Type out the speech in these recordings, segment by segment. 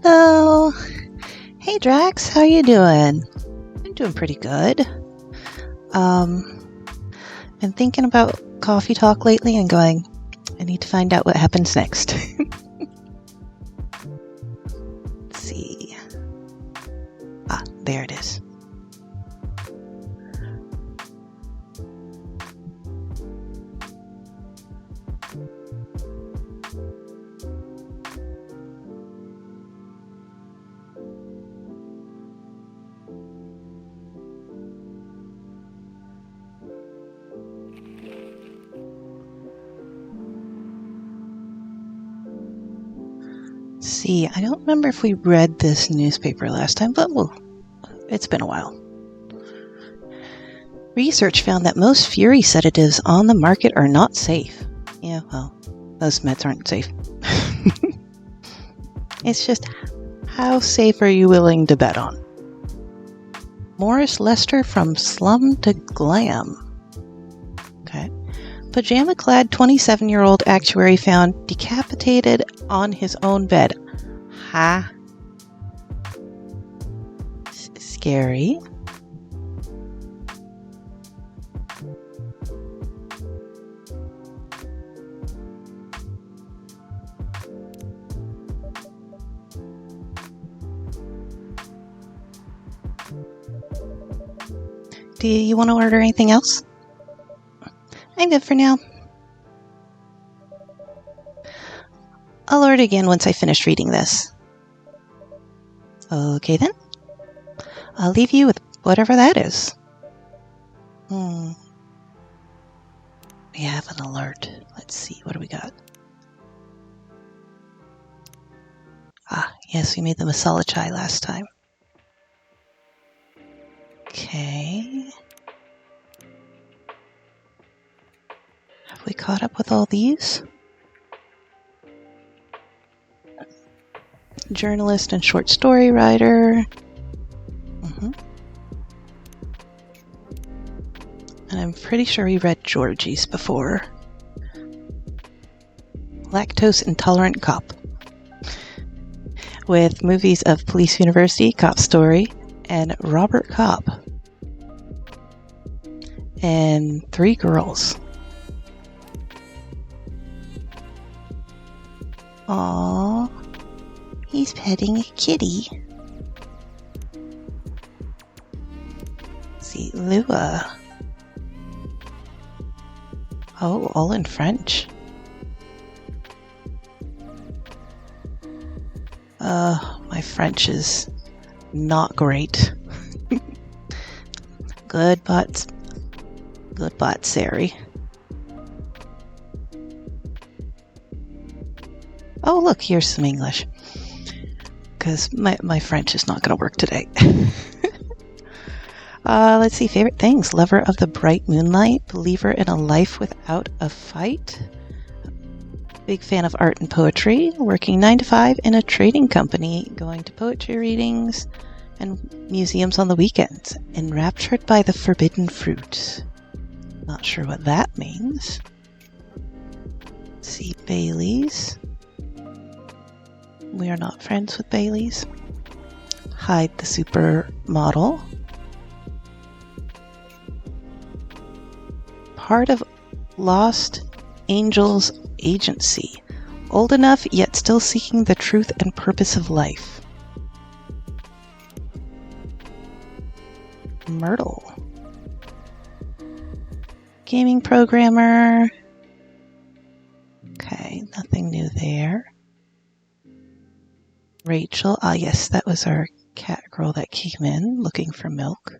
Hello. Hey Drax, how you doing? I'm doing pretty good. Been thinking about coffee talk lately and going, I need to find out what happens next. Let's see. There it is. See, I don't remember if we read this newspaper last time, but it's been a while. Research found that most fury sedatives on the market are not safe. Yeah, well, those meds aren't safe. It's just, how safe are you willing to bet on? Morris Lester from slum to glam. Okay. Pajama-clad 27-year-old actuary found decapitated on his own bed. Ha. Scary. Do you want to order anything else? I'm good for now. I'll order again once I finish reading this. Okay then. I'll leave you with whatever that is. We have an alert. Let's see, what do we got? Yes, we made the masala chai last time. Okay. Have we caught up with all these? Journalist and short story writer. And I'm pretty sure we read Georgie's before. Lactose intolerant cop. With movies of Police University, Cop Story, and Robert Cop. And 3 girls. Aww. He's petting a kitty. Let's see, Lua. Oh, all in French. My French is not great. Good but Sari. Oh, look, here's some English. Because my French is not going to work today. Let's see, favorite things. Lover of the bright moonlight. Believer in a life without a fight. Big fan of art and poetry. Working 9 to 5 in a trading company. Going to poetry readings and museums on the weekends. Enraptured by the forbidden fruit. Not sure what that means. Let's see, Bailey's. We are not friends with Bailey's. Hyde the supermodel. Part of Lost Angels Agency. Old enough, yet still seeking the truth and purpose of life. Myrtle. Gaming programmer. Okay, nothing new there. Rachel. Yes, that was our cat girl that came in looking for milk.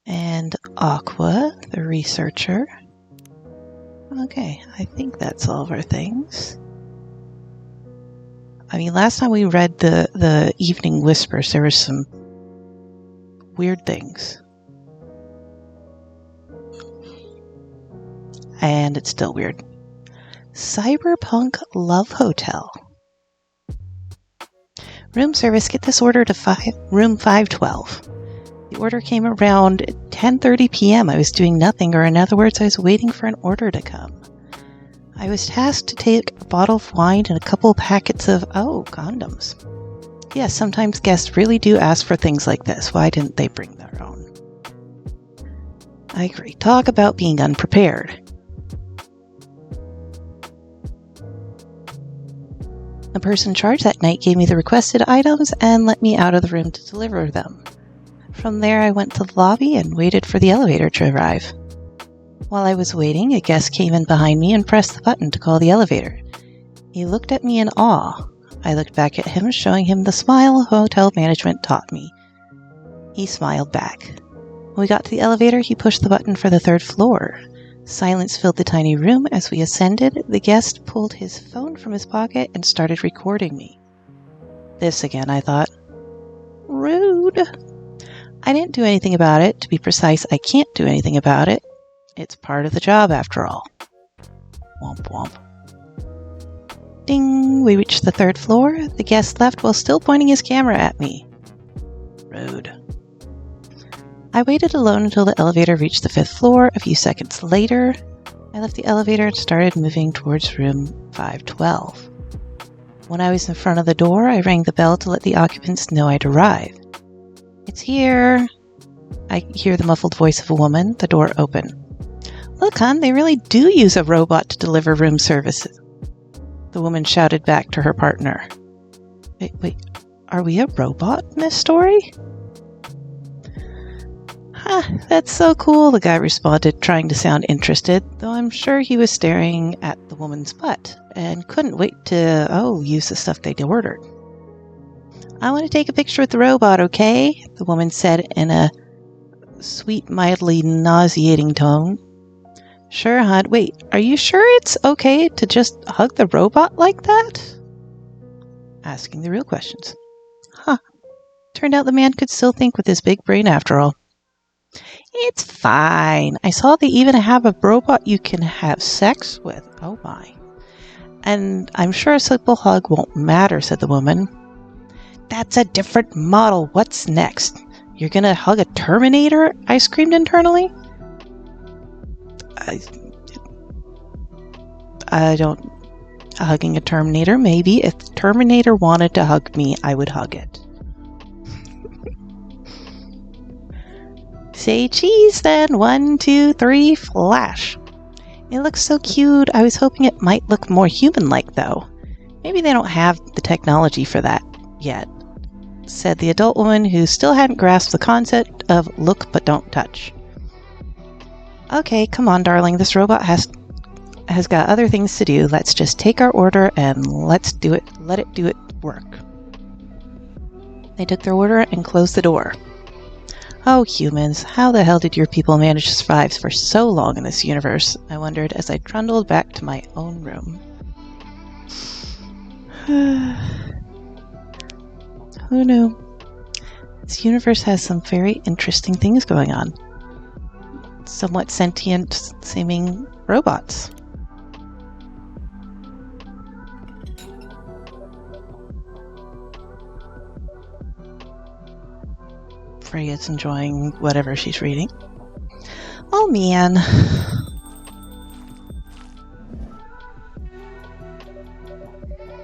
And Aqua, the researcher. Okay, I think that's all of our things. I mean, last time we read the Evening Whispers, there was some weird things. And it's still weird. Cyberpunk Love Hotel. Room service, get this order to room 512. The order came around 10:30 p.m. I was doing nothing, or in other words, I was waiting for an order to come. I was tasked to take a bottle of wine and a couple packets of, condoms. Yes, sometimes guests really do ask for things like this. Why didn't they bring their own? I agree. Talk about being unprepared. The person in charge that night gave me the requested items and let me out of the room to deliver them. From there, I went to the lobby and waited for the elevator to arrive. While I was waiting, a guest came in behind me and pressed the button to call the elevator. He looked at me in awe. I looked back at him, showing him the smile hotel management taught me. He smiled back. When we got to the elevator, he pushed the button for the 3rd floor. Silence filled the tiny room. As we ascended, the guest pulled his phone from his pocket and started recording me. This again, I thought. Rude. I didn't do anything about it. To be precise, I can't do anything about it. It's part of the job, after all. Womp womp. Ding! We reached the 3rd floor. The guest left while still pointing his camera at me. Rude. I waited alone until the elevator reached the 5th floor. A few seconds later, I left the elevator and started moving towards room 512. When I was in front of the door, I rang the bell to let the occupants know I'd arrived. It's here. I hear the muffled voice of a woman. The door opened. Look, hon, they really do use a robot to deliver room services. The woman shouted back to her partner. Wait, are we a robot in this story? That's so cool, the guy responded, trying to sound interested, though I'm sure he was staring at the woman's butt and couldn't wait to, use the stuff they'd ordered. I want to take a picture with the robot, okay? The woman said in a sweet, mildly nauseating tone. Sure, hon. Wait, are you sure it's okay to just hug the robot like that? Asking the real questions. Turned out the man could still think with his big brain after all. It's fine. I saw they even have a robot you can have sex with. Oh my. And I'm sure a simple hug won't matter, said the woman. That's a different model. What's next? You're gonna hug a Terminator? I screamed internally. I don't... Hugging a Terminator, maybe. If the Terminator wanted to hug me, I would hug it. Say cheese then. 1, 2, 3, flash. It looks so cute. I was hoping it might look more human-like, though. Maybe they don't have the technology for that yet, said the adult woman who still hadn't grasped the concept of look but don't touch. Okay, come on, darling. This robot has got other things to do. Let's just take our order and let's do it. Let it do its work. They took their order and closed the door. Oh, humans, how the hell did your people manage to survive for so long in this universe? I wondered as I trundled back to my own room. Who knew? This universe has some very interesting things going on. Somewhat sentient seeming robots. Freya's enjoying whatever she's reading. Oh man.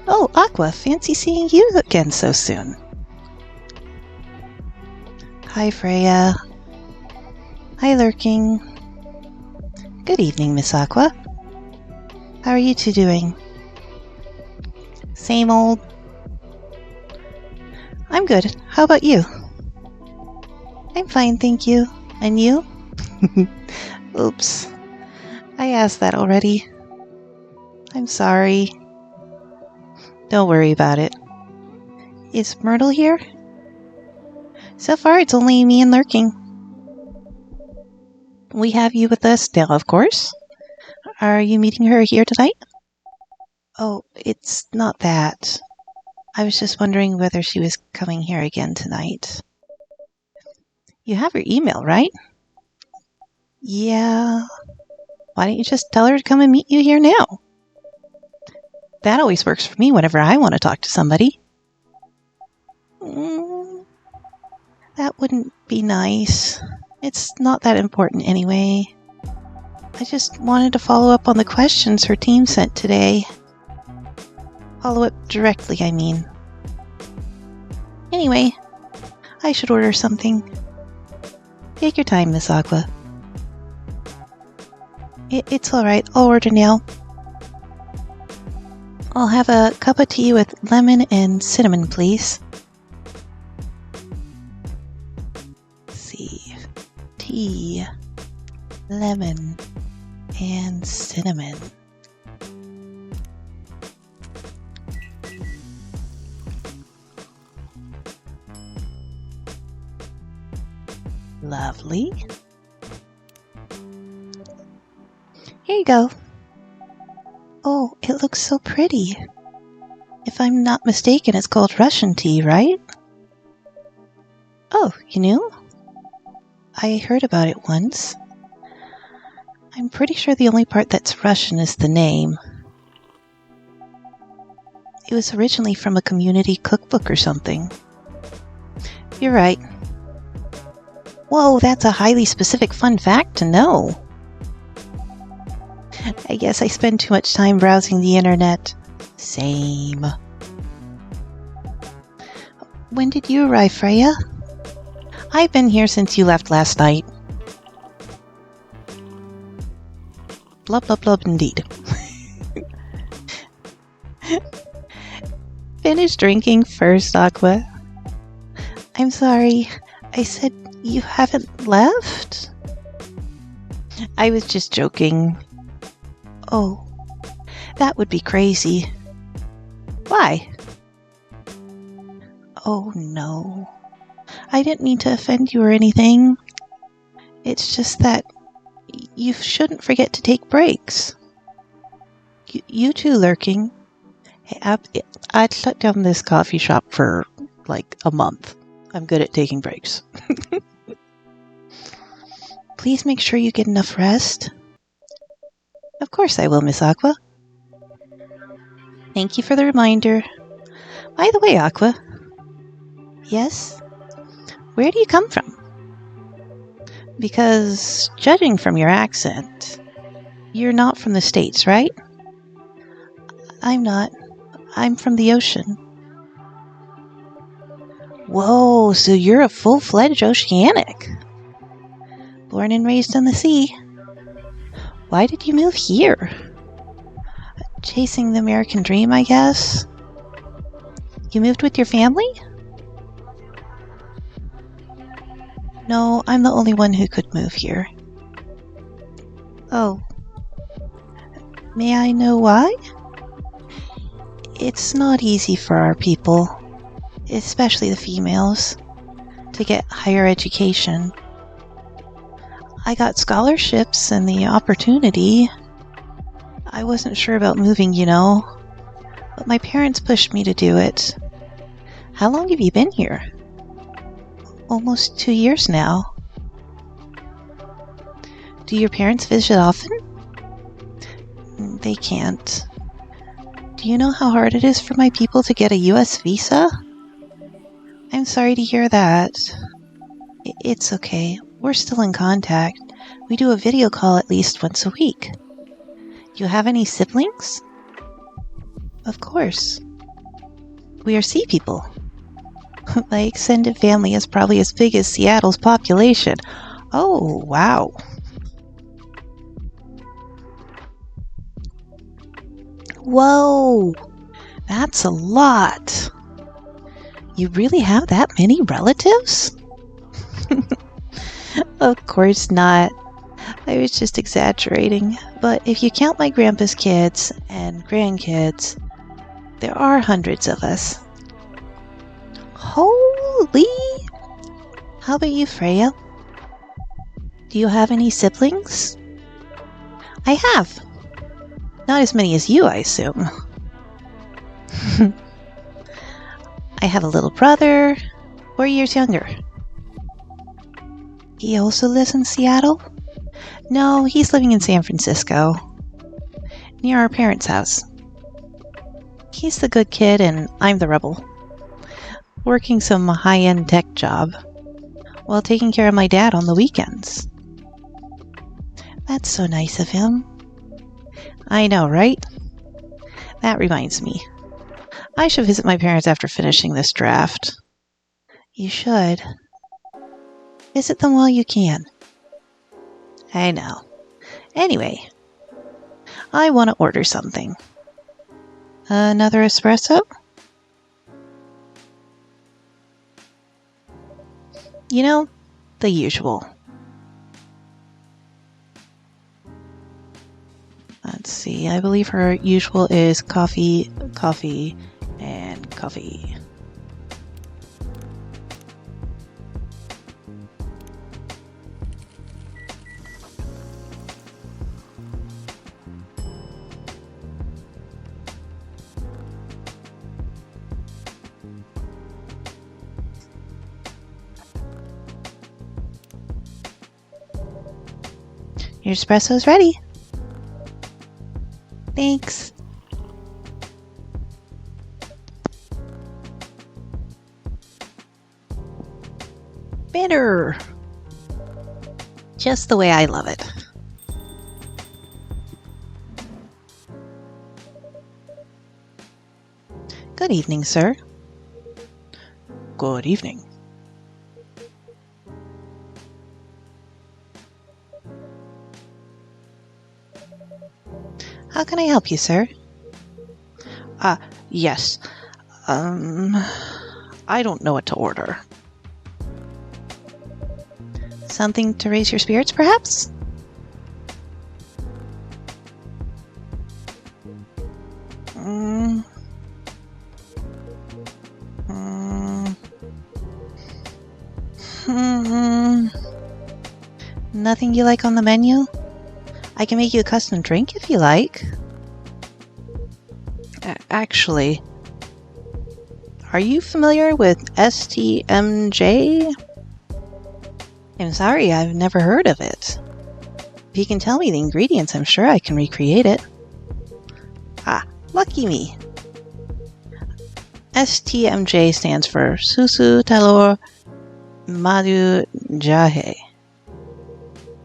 Oh, Aqua, fancy seeing you again so soon. Hi, Freya. Hi, Lurking. Good evening, Miss Aqua. How are you two doing? Same old. I'm good. How about you? I'm fine, thank you. And you? Oops. I asked that already. I'm sorry. Don't worry about it. Is Myrtle here? So far, it's only me and Lurking. We have you with us now, of course. Are you meeting her here tonight? Oh, it's not that. I was just wondering whether she was coming here again tonight. You have her email, right? Yeah. Why don't you just tell her to come and meet you here now? That always works for me whenever I want to talk to somebody. Mm, that wouldn't be nice. It's not that important anyway. I just wanted to follow up on the questions her team sent today. Follow up directly, I mean. Anyway, I should order something. Take your time, Miss Aqua. It's alright, I'll order now. I'll have a cup of tea with lemon and cinnamon, please. Let's see. Tea, lemon, and cinnamon. Lovely. Here you go. Oh, it looks so pretty. If I'm not mistaken, it's called Russian tea, right? Oh, you knew? I heard about it once. I'm pretty sure the only part that's Russian is the name. It was originally from a community cookbook or something. You're right. Whoa, that's a highly specific fun fact to know. I guess I spend too much time browsing the internet. Same. When did you arrive, Freya? I've been here since you left last night. Blub blub blub indeed. Finish drinking first, Aqua. I'm sorry. I said you haven't left? I was just joking. Oh, that would be crazy. Why? Oh no. I didn't mean to offend you or anything. It's just that you shouldn't forget to take breaks. You too, Lurking. Hey, I'd shut down this coffee shop for like a month. I'm good at taking breaks. Please make sure you get enough rest. Of course I will, Miss Aqua. Thank you for the reminder. By the way, Aqua. Yes? Where do you come from? Because, judging from your accent, you're not from the States, right? I'm not. I'm from the ocean. Whoa, so you're a full-fledged oceanic. Born and raised on the sea. Why did you move here? Chasing the American dream, I guess? You moved with your family? No, I'm the only one who could move here. Oh. May I know why? It's not easy for our people, especially the females, to get higher education. I got scholarships and the opportunity. I wasn't sure about moving, you know, but my parents pushed me to do it. How long have you been here? Almost 2 years now. Do your parents visit often? They can't. Do you know how hard it is for my people to get a US visa? I'm sorry to hear that. It's okay. We're still in contact. We do a video call at least once a week. Do you have any siblings? Of course. We are sea people. My extended family is probably as big as Seattle's population. Oh, wow. Whoa! That's a lot. You really have that many relatives? Of course not. I was just exaggerating. But if you count my grandpa's kids and grandkids, there are hundreds of us. Holy! How about you, Freya? Do you have any siblings? I have. Not as many as you, I assume. I have a little brother, 4 years younger. He also lives in Seattle? No, he's living in San Francisco, near our parents' house. He's the good kid and I'm the rebel. working some high-end tech job while taking care of my dad on the weekends. That's so nice of him. I know, right? That reminds me. I should visit my parents after finishing this draft. You should. Visit them while you can. I know. Anyway, I want to order something. Another espresso? You know, the usual. Let's see, I believe her usual is coffee, coffee, and coffee. Your espresso's ready. Thanks. Bitter. Just the way I love it. Good evening, sir. Good evening. How can I help you, sir? Yes. I don't know what to order. Something to raise your spirits, perhaps? Nothing you like on the menu? I can make you a custom drink if you like. Actually, are you familiar with STMJ? I'm sorry, I've never heard of it. If you can tell me the ingredients, I'm sure I can recreate it. Ah, lucky me. STMJ stands for Susu Telur Madu Jahe.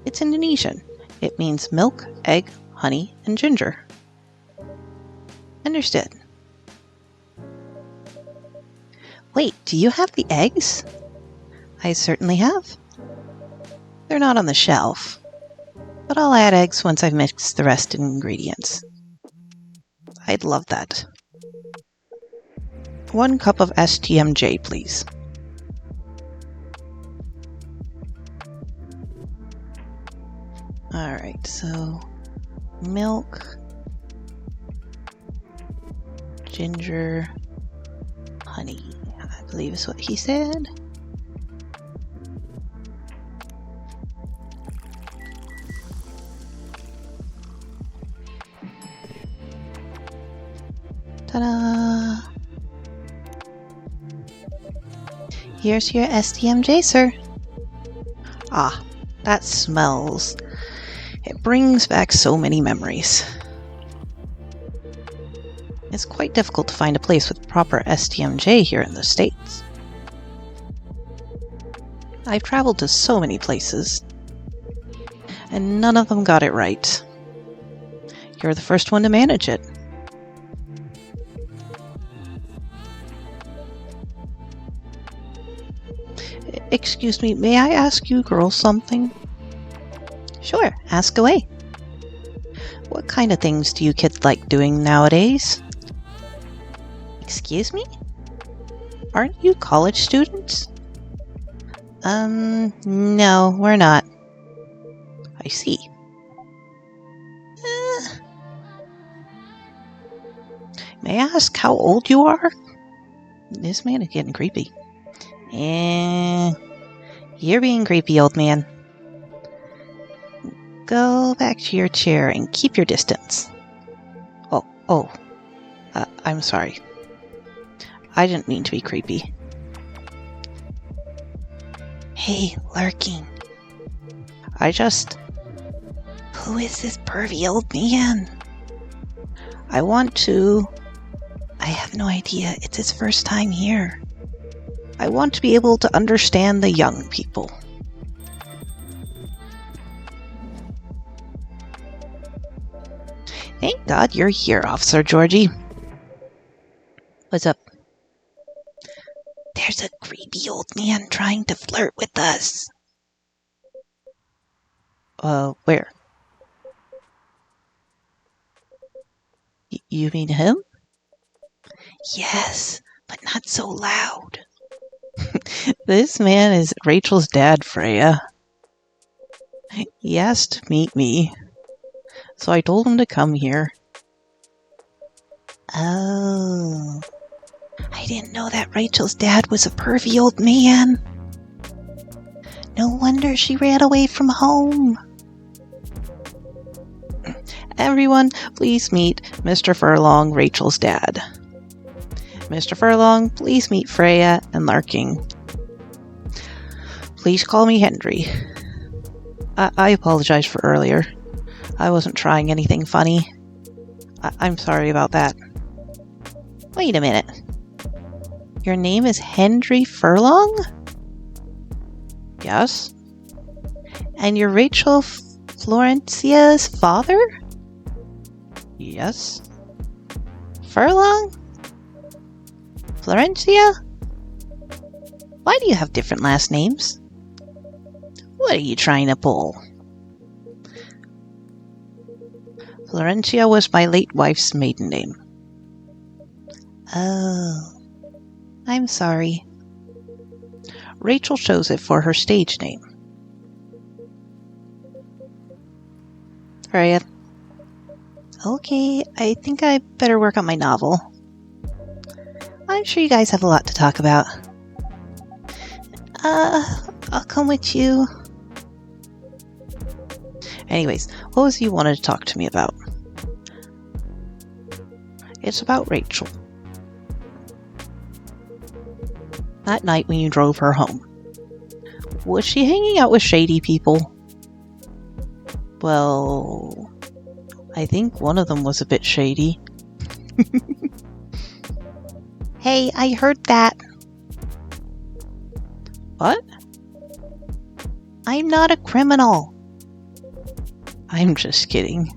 It's Indonesian. It means milk, egg, honey, and ginger. Understood. Wait, do you have the eggs? I certainly have. They're not on the shelf, but I'll add eggs once I've mixed the rest of the ingredients. I'd love that. 1 cup of STMJ, please. Alright, so milk, ginger, honey, I believe is what he said. Ta-da! Here's your STMJ, sir. Ah, that smells. It brings back so many memories. It's quite difficult to find a place with proper STMJ here in the States. I've traveled to so many places, and none of them got it right. You're the first one to manage it. Excuse me, may I ask you girls something? Sure, ask away. What kind of things do you kids like doing nowadays? Excuse me? Aren't you college students? No, we're not. I see. May I ask how old you are? This man is getting creepy. You're being creepy, old man. Go back to your chair and keep your distance. I'm sorry. I didn't mean to be creepy. Hey, lurking. Who is this pervy old man? I have no idea. It's his first time here. I want to be able to understand the young people. Thank God you're here, Officer Georgie. What's up? There's a creepy old man trying to flirt with us. Where? You mean him? Yes, but not so loud. This man is Rachel's dad, Freya. He asked to meet me, so I told him to come here. Oh, I didn't know that Rachel's dad was a pervy old man. No wonder she ran away from home. Everyone, please meet Mr. Furlong, Rachel's dad. Mr. Furlong, please meet Freya and Larking. Please call me Hendry. I apologize for earlier. I wasn't trying anything funny. I'm sorry about that. Wait a minute. Your name is Hendry Furlong? Yes. And you're Rachel Florencia's father? Yes. Furlong? Florencia? Why do you have different last names? What are you trying to pull? Florencia was my late wife's maiden name. Oh, I'm sorry. Rachel chose it for her stage name. Freya. Okay, I think I better work on my novel. I'm sure you guys have a lot to talk about. I'll come with you. Anyways, what was it you wanted to talk to me about? It's about Rachel. That night when you drove her home. Was she hanging out with shady people? Well, I think one of them was a bit shady. Hey, I heard that. What? I'm not a criminal. I'm just kidding.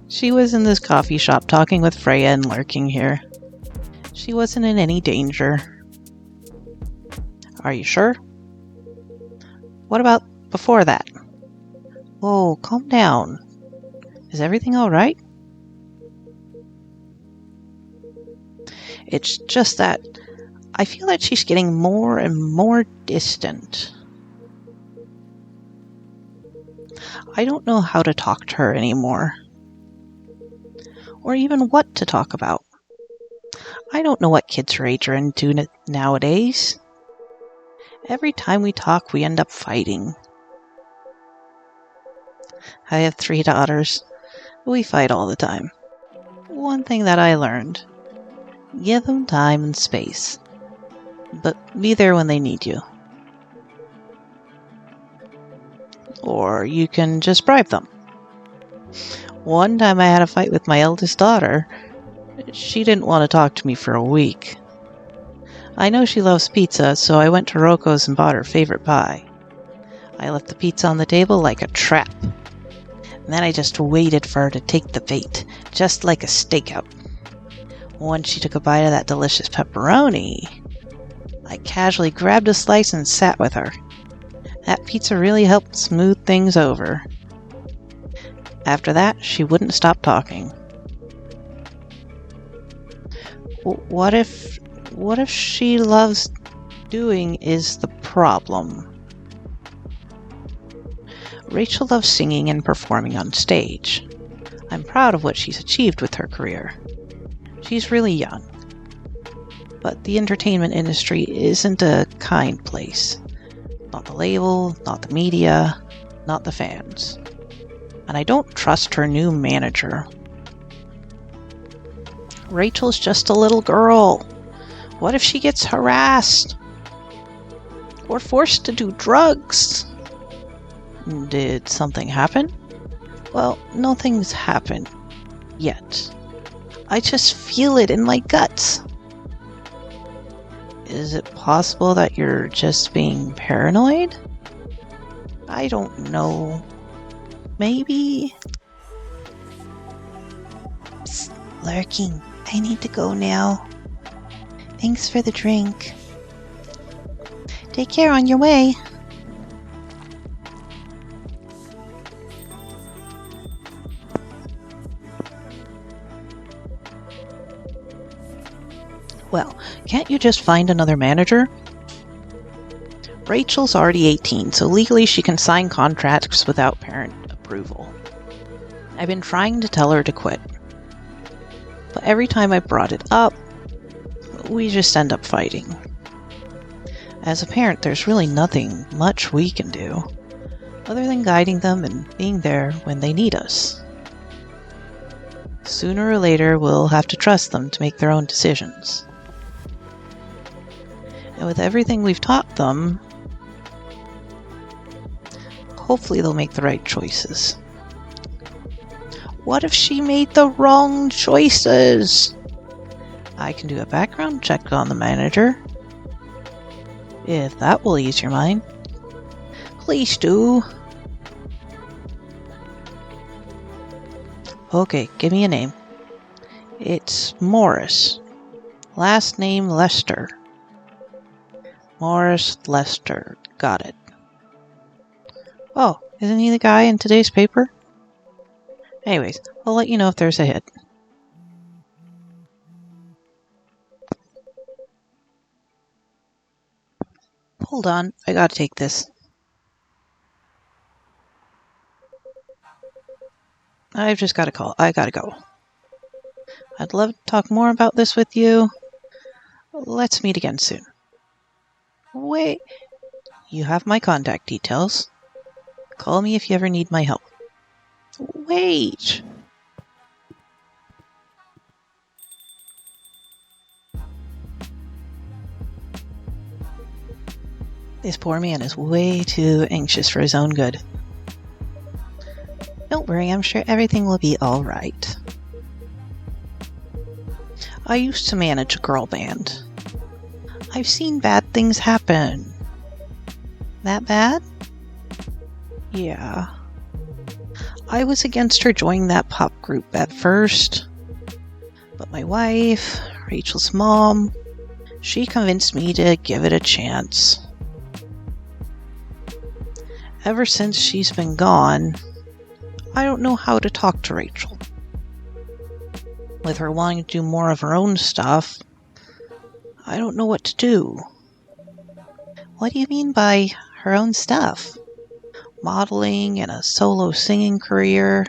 She was in this coffee shop talking with Freya and Larking here. She wasn't in any danger. Are you sure? What about before that? Whoa, calm down. Is everything alright? It's just that I feel that she's getting more and more distant. I don't know how to talk to her anymore. Or even what to talk about. I don't know what kids her age are into nowadays. Every time we talk, we end up fighting. I have 3 daughters. We fight all the time. One thing that I learned. Give them time and space. But be there when they need you. Or you can just bribe them. One time I had a fight with my eldest daughter. She didn't want to talk to me for a week. I know she loves pizza, so I went to Rocco's and bought her favorite pie. I left the pizza on the table like a trap. And then I just waited for her to take the bait, just like a stakeout. Once she took a bite of that delicious pepperoni, I casually grabbed a slice and sat with her. That pizza really helped smooth things over. After that, she wouldn't stop talking. What if she loves doing is the problem? Rachel loves singing and performing on stage. I'm proud of what she's achieved with her career. She's really young. But the entertainment industry isn't a kind place. Not the label, not the media, not the fans. And I don't trust her new manager. Rachel's just a little girl. What if she gets harassed? Or forced to do drugs? Did something happen? Well, nothing's happened. Yet. I just feel it in my guts. Is it possible that you're just being paranoid? I don't know. Maybe? Psst, lurking. I need to go now. Thanks for the drink. Take care on your way. Well, can't you just find another manager? Rachel's already 18, so legally she can sign contracts without parent approval. I've been trying to tell her to quit, but every time I brought it up, we just end up fighting. As a parent, there's really nothing much we can do, other than guiding them and being there when they need us. Sooner or later, we'll have to trust them to make their own decisions. And with everything we've taught them, hopefully they'll make the right choices. What if she made the wrong choices? I can do a background check on the manager. If that will ease your mind. Please do. Okay, give me a name. It's Morris. Last name Lester. Morris Lester. Got it. Oh, isn't he the guy in today's paper? Anyways, I'll let you know if there's a hit. Hold on, I gotta take this. I've just got a call. I gotta go. I'd love to talk more about this with you. Let's meet again soon. Wait, you have my contact details. Call me if you ever need my help. Wait! This poor man is way too anxious for his own good. Don't worry, I'm sure everything will be alright. I used to manage a girl band. I've seen bad things happen. That bad? Yeah. I was against her joining that pop group at first. But my wife, Rachel's mom, she convinced me to give it a chance. Ever since she's been gone, I don't know how to talk to Rachel. With her wanting to do more of her own stuff, I don't know what to do. What do you mean by her own stuff? Modeling and a solo singing career.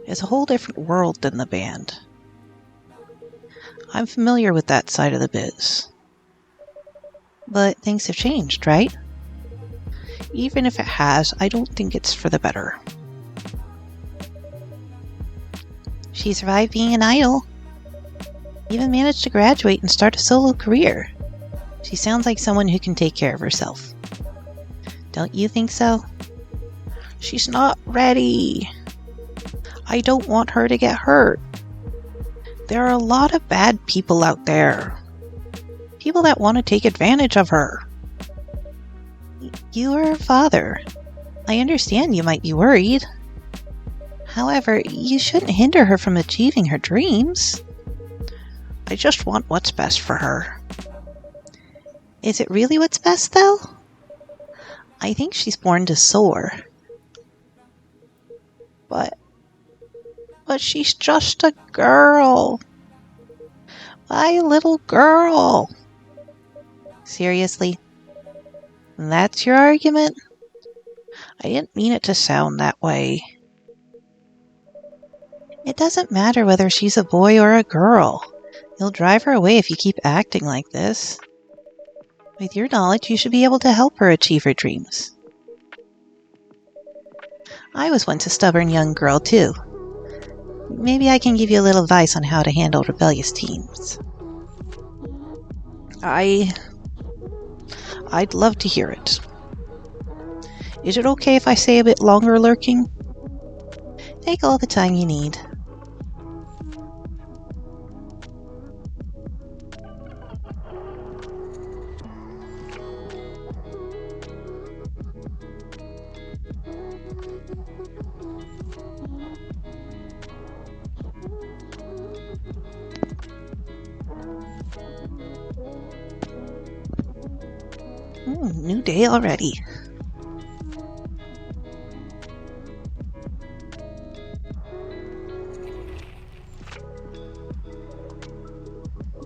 It's a whole different world than the band. I'm familiar with that side of the biz. But things have changed, right? Even if it has, I don't think it's for the better. She survived being an idol. Even managed to graduate and start a solo career. She sounds like someone who can take care of herself. Don't you think so? She's not ready. I don't want her to get hurt. There are a lot of bad people out there. People that want to take advantage of her. You are her father. I understand you might be worried. However, you shouldn't hinder her from achieving her dreams. I just want what's best for her. Is it really what's best, though? I think she's born to soar. But she's just a girl. My little girl. Seriously? That's your argument? I didn't mean it to sound that way. It doesn't matter whether she's a boy or a girl. You'll drive her away if you keep acting like this. With your knowledge, you should be able to help her achieve her dreams. I was once a stubborn young girl, too. Maybe I can give you a little advice on how to handle rebellious teens. I'd love to hear it. Is it okay if I stay a bit longer lurking? Take all the time you need. New day already.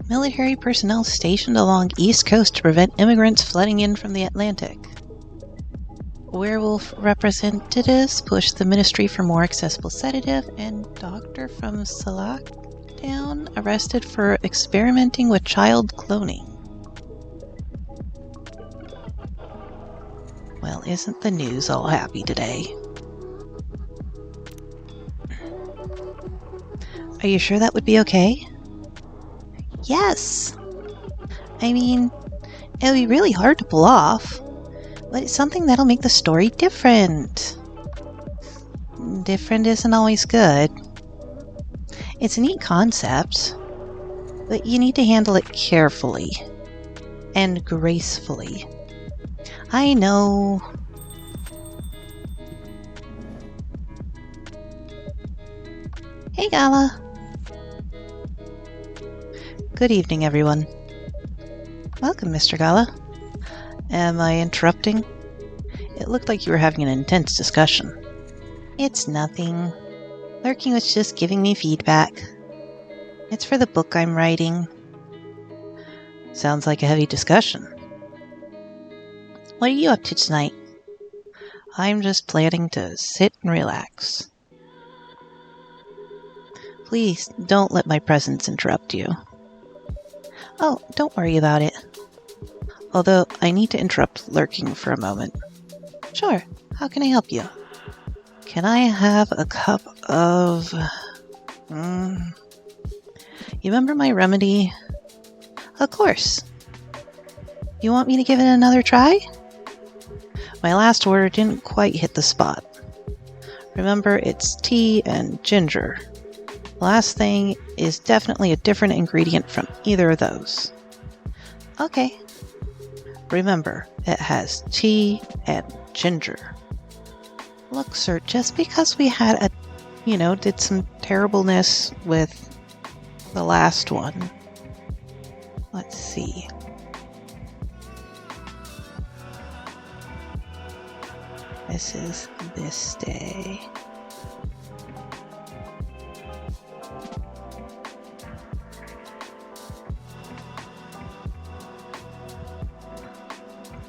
Military personnel stationed along East Coast to prevent immigrants flooding in from the Atlantic. Werewolf representatives push the ministry for more accessible sedative, and doctor from Salaktown arrested for experimenting with child cloning. Well, isn't the news all happy today? Are you sure that would be okay? Yes! I mean, it would be really hard to pull off, but it's something that'll make the story different. Different isn't always good. It's a neat concept, but you need to handle it carefully and gracefully. I know. Hey, Gala. Good evening, everyone. Welcome, Mr. Gala. Am I interrupting? It looked like you were having an intense discussion. It's nothing. Lurking was just giving me feedback. It's for the book I'm writing. Sounds like a heavy discussion. What are you up to tonight? I'm just planning to sit and relax. Please don't let my presence interrupt you. Oh, don't worry about it. Although I need to interrupt Lurking for a moment. Sure, how can I help you? Can I have a cup of... You remember my remedy? Of course. You want me to give it another try? My last order didn't quite hit the spot. Remember, it's tea and ginger. The last thing is definitely a different ingredient from either of those. Okay. Remember, it has tea and ginger. Look, sir, just because we had did some terribleness with the last one. Let's see. This is this day.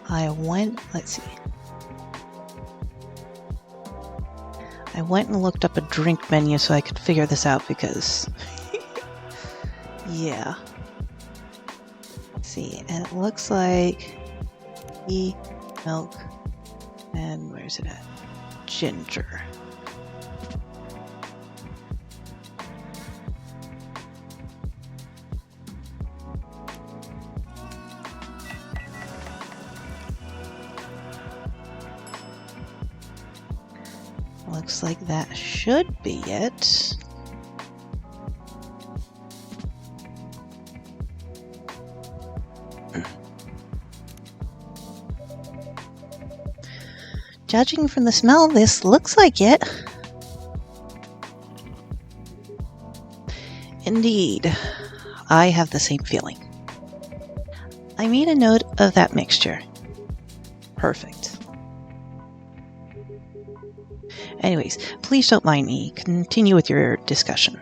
I went and looked up a drink menu so I could figure this out because, yeah. Let's see, and it looks like tea, milk, and where's it at? Ginger. Looks like that should be it. Judging from the smell, this looks like it. Indeed, I have the same feeling. I made a note of that mixture. Perfect. Anyways, please don't mind me. Continue with your discussion.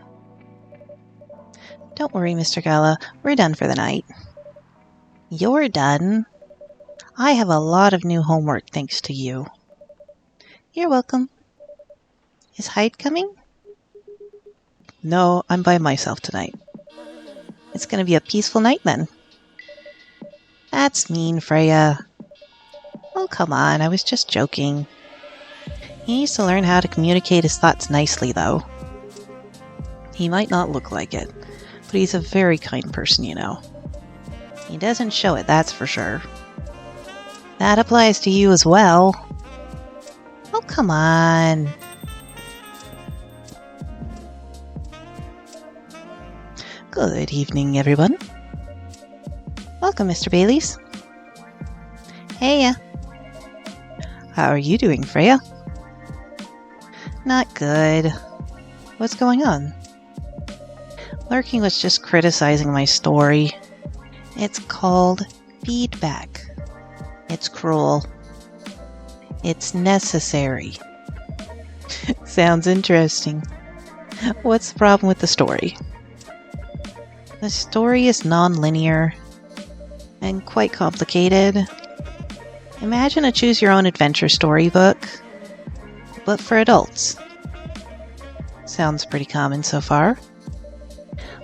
Don't worry, Mr. Gala. We're done for the night. You're done? I have a lot of new homework thanks to you. You're welcome. Is Hyde coming? No, I'm by myself tonight. It's going to be a peaceful night then. That's mean, Freya. Oh, come on. I was just joking. He needs to learn how to communicate his thoughts nicely, though. He might not look like it, but he's a very kind person, you know. He doesn't show it, that's for sure. That applies to you as well. Oh, come on. Good evening, everyone. Welcome, Mr. Baileys. Hey. How are you doing, Freya? Not good. What's going on? Lurking was just criticizing my story. It's called feedback. It's cruel. It's necessary. Sounds interesting. What's the problem with the story? The story is non-linear and quite complicated. Imagine a choose-your-own-adventure storybook, but for adults. Sounds pretty common so far.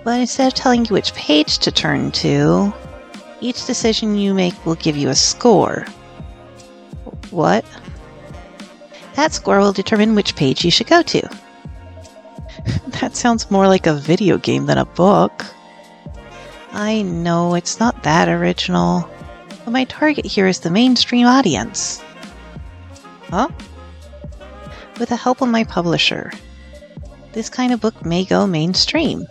But instead of telling you which page to turn to, each decision you make will give you a score. What? That score will determine which page you should go to. That sounds more like a video game than a book. I know it's not that original, but my target here is the mainstream audience. Huh? With the help of my publisher, this kind of book may go mainstream,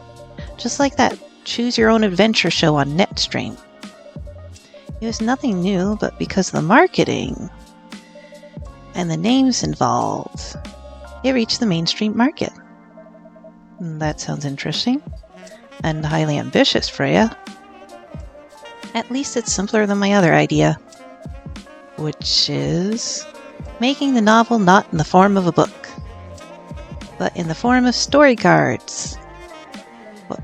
just like that choose-your-own-adventure show on NetStream. It was nothing new, but because of the marketing and the names involved, it reached the mainstream market. That sounds interesting. And highly ambitious, Freya. At least it's simpler than my other idea, which is making the novel not in the form of a book, but in the form of story cards.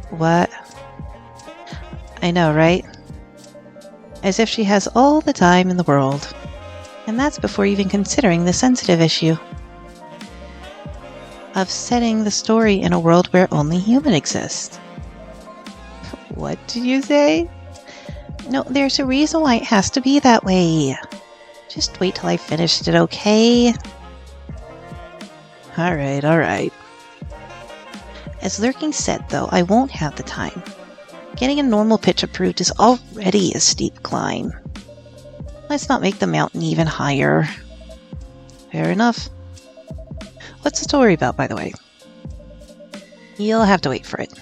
What? I know, right? As if she has all the time in the world. And that's before even considering the sensitive issue of setting the story in a world where only human exists. What did you say? No, there's a reason why it has to be that way. Just wait till I finished it, okay? Alright. As Lurking said, though, I won't have the time. Getting a normal pitch approved is already a steep climb. Let's not make the mountain even higher. Fair enough. What's the story about, by the way? You'll have to wait for it.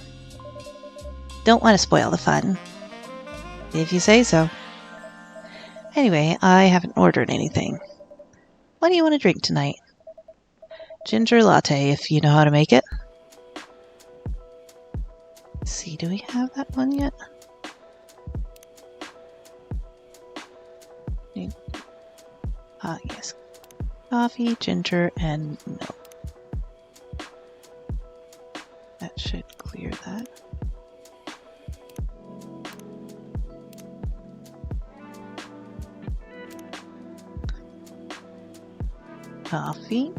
Don't want to spoil the fun. If you say so. Anyway, I haven't ordered anything. What do you want to drink tonight? Ginger latte, if you know how to make it. Let's see, do we have that one yet? Yes. Coffee, ginger, and milk. That should clear that. Coffee.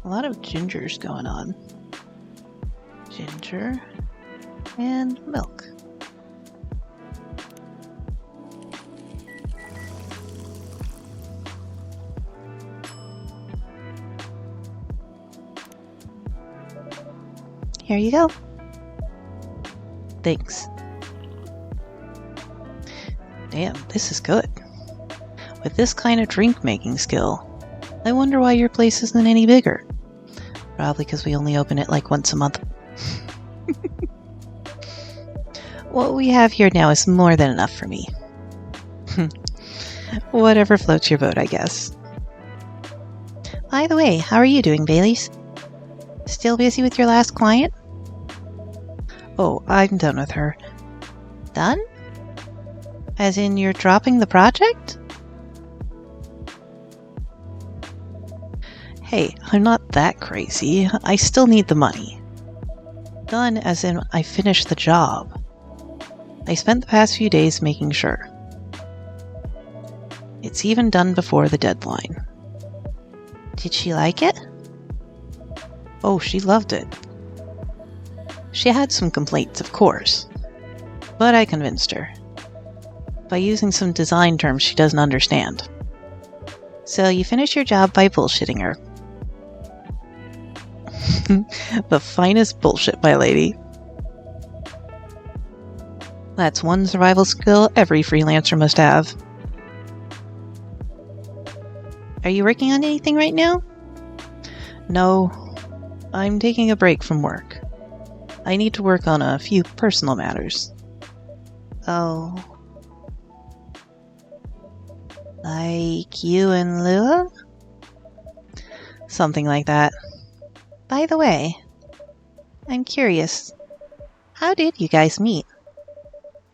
A lot of gingers going on. Ginger and milk. Here you go. Thanks. Damn, this is good. With this kind of drink-making skill, I wonder why your place isn't any bigger. Probably because we only open it like once a month. What we have here now is more than enough for me. Whatever floats your boat, I guess. By the way, how are you doing, Baileys? Still busy with your last client? Oh, I'm done with her. Done? As in you're dropping the project? Hey, I'm not that crazy. I still need the money. Done as in I finished the job. I spent the past few days making sure. It's even done before the deadline. Did she like it? Oh, she loved it. She had some complaints, of course, but I convinced her by using some design terms she doesn't understand. So you finish your job by bullshitting her. The finest bullshit, my lady. That's one survival skill every freelancer must have. Are you working on anything right now? No, I'm taking a break from work. I need to work on a few personal matters. Oh. Like you and Lua? Something like that. By the way, I'm curious, how did you guys meet?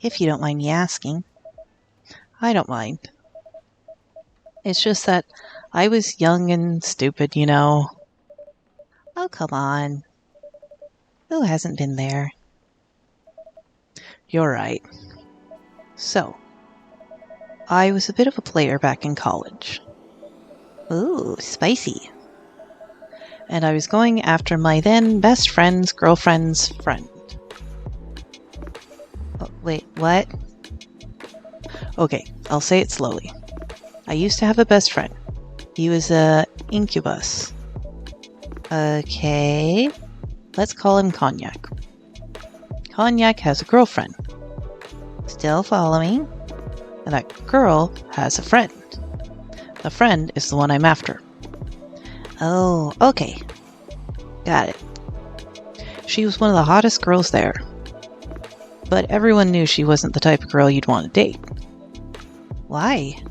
if you don't mind me asking. I don't mind. It's just that I was young and stupid, you know. Oh, come on. Who hasn't been there? You're right. So, I was a bit of a player back in college. Ooh, spicy. And I was going after my then best friend's girlfriend's friend. Oh, wait, what? Okay, I'll say it slowly. I used to have a best friend. He was a incubus. Okay, let's call him Cognac. Cognac has a girlfriend. Still following? And that girl has a friend. The friend is the one I'm after. Oh, okay. Got it. She was one of the hottest girls there. But everyone knew she wasn't the type of girl you'd want to date. Why?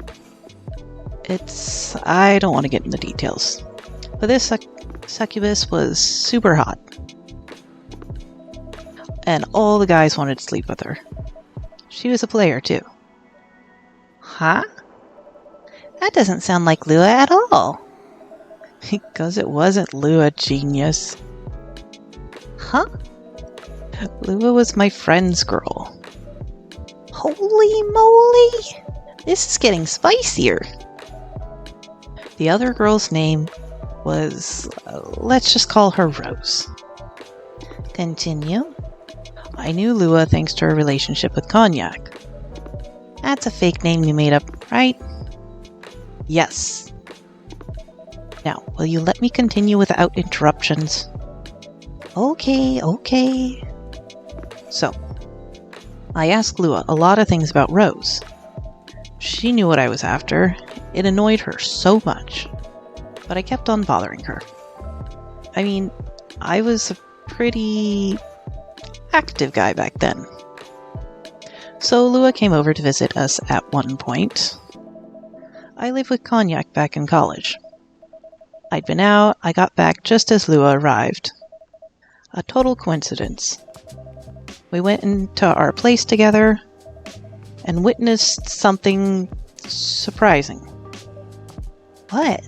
I don't want to get into details. But this succubus was super hot. And all the guys wanted to sleep with her. She was a player, too. Huh? That doesn't sound like Lua at all. Because it wasn't Lua, genius. Huh? Lua was my friend's girl. Holy moly! This is getting spicier. The other girl's name was, let's just call her Rose. Continue. I knew Lua thanks to her relationship with Cognac. That's a fake name you made up, right? Yes. Now, will you let me continue without interruptions? Okay. So, I asked Lua a lot of things about Rose. She knew what I was after. It annoyed her so much. But I kept on bothering her. I mean, I was a pretty active guy back then. So Lua came over to visit us at one point. I lived with Cognac back in college. I'd been out, I got back just as Lua arrived. A total coincidence. We went into our place together and witnessed something surprising. What?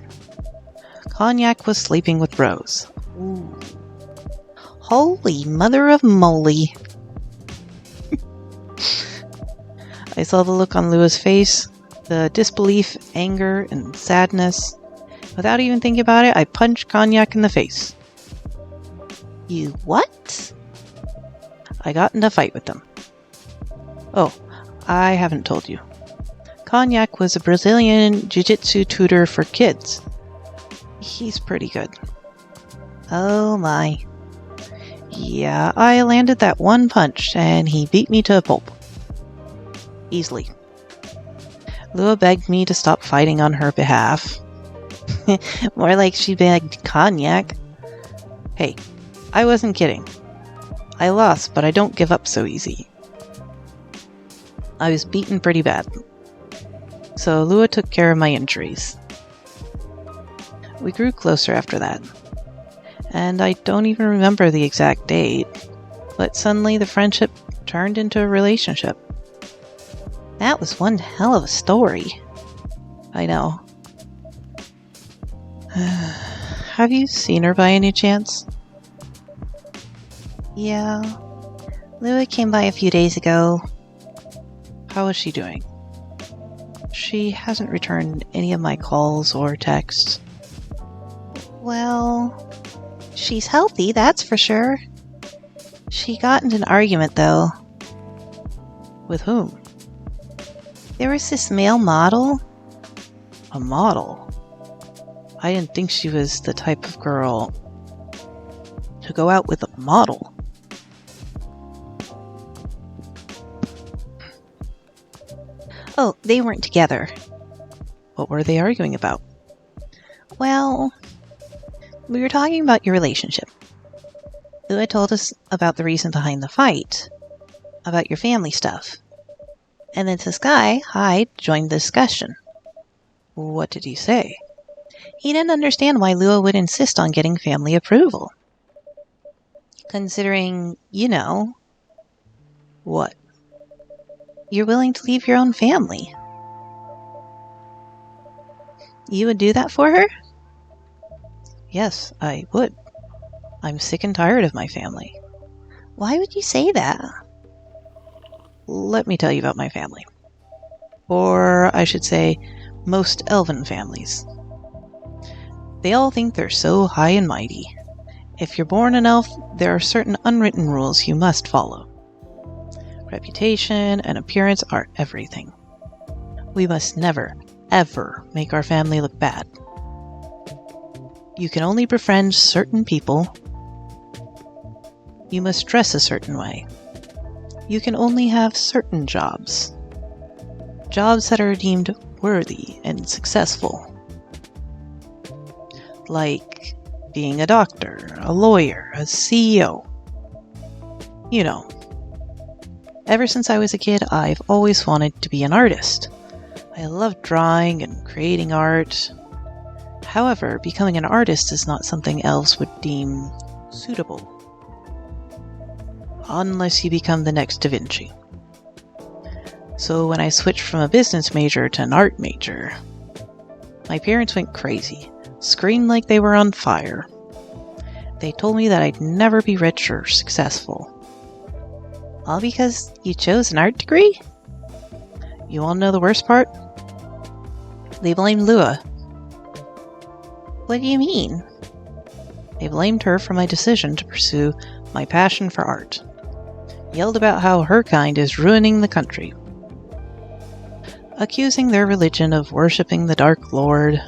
Cognac was sleeping with Rose. Ooh. Holy mother of moly. I saw the look on Lua's face, the disbelief, anger, and sadness. Without even thinking about it, I punched Cognac in the face. You what? I got in a fight with them. Oh, I haven't told you. Cognac was a Brazilian jiu-jitsu tutor for kids. He's pretty good. Oh my. Yeah, I landed that one punch and he beat me to a pulp. Easily. Lua begged me to stop fighting on her behalf. More like she begged Cognac. Hey, I wasn't kidding. I lost, but I don't give up so easy. I was beaten pretty bad. So Lua took care of my injuries. We grew closer after that. And I don't even remember the exact date, but suddenly the friendship turned into a relationship. That was one hell of a story. I know. Have you seen her by any chance? Yeah. Lua came by a few days ago. How is she doing? She hasn't returned any of my calls or texts. Well, she's healthy, that's for sure. She got into an argument, though. With whom? There was this male model. A model? I didn't think she was the type of girl to go out with a model. Oh, they weren't together. What were they arguing about? Well, we were talking about your relationship. Lua told us about the reason behind the fight, about your family stuff. And then this guy, Hyde, joined the discussion. What did he say? He didn't understand why Lua would insist on getting family approval. Considering, you know... What? You're willing to leave your own family. You would do that for her? Yes, I would. I'm sick and tired of my family. Why would you say that? Let me tell you about my family. Or I should say, most elven families. They all think they're so high and mighty. If you're born an elf, there are certain unwritten rules you must follow. Reputation and appearance are everything. We must never, ever make our family look bad. You can only befriend certain people. You must dress a certain way. You can only have certain jobs. Jobs that are deemed worthy and successful. Like being a doctor, a lawyer, a CEO. You know. Ever since I was a kid, I've always wanted to be an artist. I love drawing and creating art. However, becoming an artist is not something elves would deem suitable. Unless you become the next Da Vinci. So when I switched from a business major to an art major, my parents went crazy, screamed like they were on fire. They told me that I'd never be rich or successful. All because you chose an art degree? You want to know the worst part? They blamed Lua. What do you mean? They blamed her for my decision to pursue my passion for art. Yelled about how her kind is ruining the country. Accusing their religion of worshipping the Dark Lord.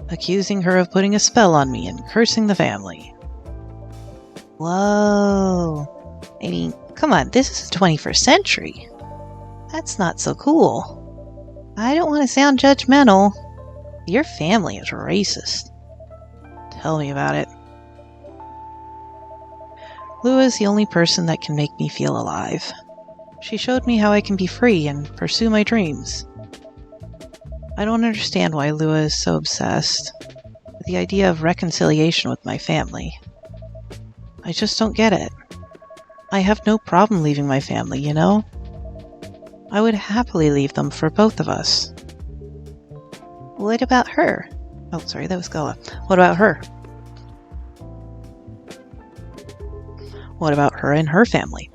Accusing her of putting a spell on me and cursing the family. Whoa. I mean, come on, this is the 21st century. That's not so cool. I don't want to sound judgmental. Your family is racist. Tell me about it. Lua is the only person that can make me feel alive. She showed me how I can be free and pursue my dreams. I don't understand why Lua is so obsessed with the idea of reconciliation with my family. I just don't get it. I have no problem leaving my family, you know? I would happily leave them for both of us. What about her? Oh, sorry, that was Gala. What about her? What about her and her family?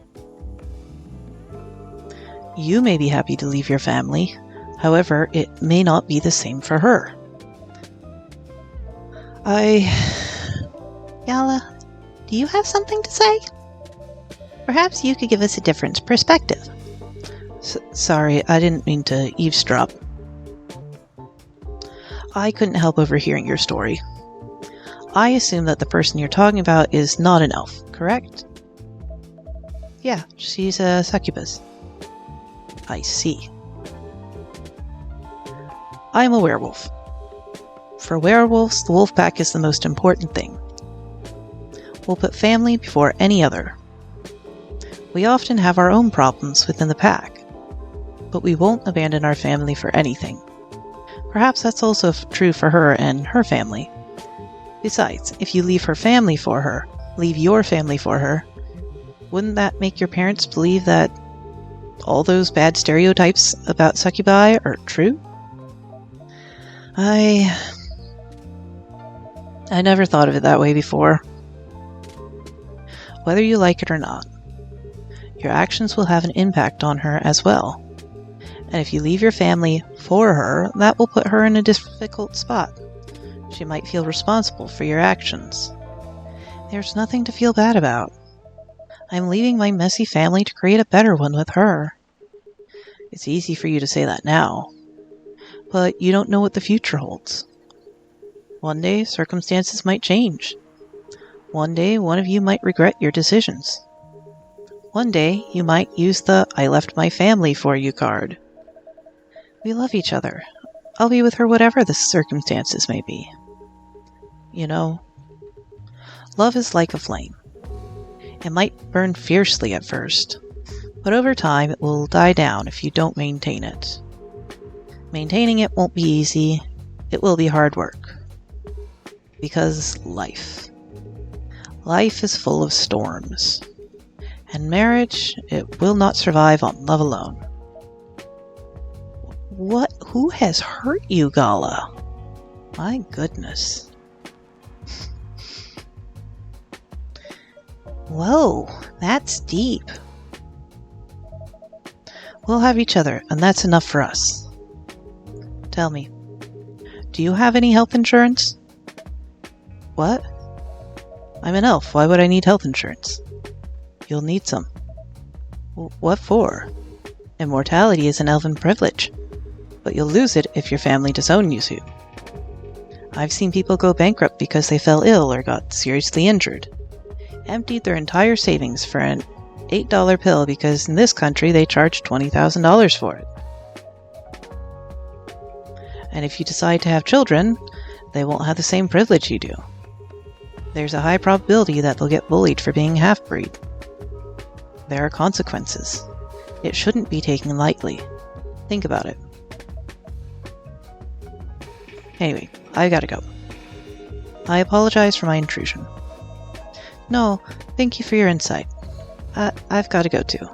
You may be happy to leave your family. However, it may not be the same for her. Gala, do you have something to say? Perhaps you could give us a different perspective. Sorry, I didn't mean to eavesdrop. I couldn't help overhearing your story. I assume that the person you're talking about is not an elf, correct? Yeah, she's a succubus. I see. I'm a werewolf. For werewolves, the wolf pack is the most important thing. We'll put family before any other. We often have our own problems within the pack, but we won't abandon our family for anything. Perhaps that's also true for her and her family. Besides, if you leave her family for her, leave your family for her, wouldn't that make your parents believe that all those bad stereotypes about succubi are true? I never thought of it that way before. Whether you like it or not, your actions will have an impact on her as well. And if you leave your family for her, that will put her in a difficult spot. She might feel responsible for your actions. There's nothing to feel bad about. I'm leaving my messy family to create a better one with her. It's easy for you to say that now, but you don't know what the future holds. One day, circumstances might change. One day, one of you might regret your decisions. One day, you might use the "I left my family for you" card. We love each other. I'll be with her whatever the circumstances may be. You know, love is like a flame. It might burn fiercely at first, but over time it will die down if you don't maintain it. Maintaining it won't be easy. It will be hard work. Because life is full of storms. And marriage, it will not survive on love alone. What? Who has hurt you, Gala? My goodness. Whoa, that's deep. We'll have each other, and that's enough for us. Tell me, do you have any health insurance? What? I'm an elf. Why would I need health insurance? You'll need some. What for? Immortality is an elven privilege, but you'll lose it if your family disowns you. I've seen people go bankrupt because they fell ill or got seriously injured. Emptied their entire savings for an $8 pill because in this country they charge $20,000 for it. And if you decide to have children, they won't have the same privilege you do. There's a high probability that they'll get bullied for being half-breed. There are consequences. It shouldn't be taken lightly. Think about it. Anyway, I gotta go. I apologize for my intrusion. No, thank you for your insight. I've gotta go too.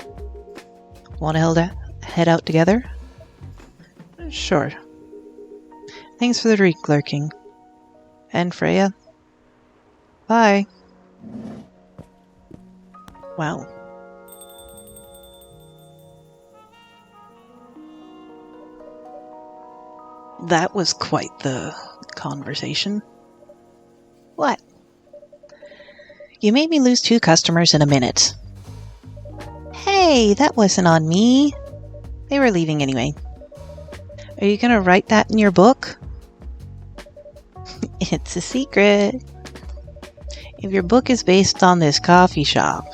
Wanna head out together? Sure. Thanks for the drink, Lurking. And Freya? Bye. Wow. That was quite the conversation. What? You made me lose 2 customers in a minute. Hey, that wasn't on me. They were leaving anyway. Are you gonna write that in your book? It's a secret. If your book is based on this coffee shop,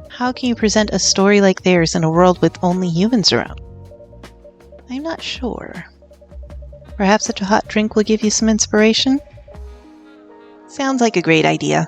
how can you present a story like theirs in a world with only humans around? I'm not sure. Perhaps such a hot drink will give you some inspiration? Sounds like a great idea.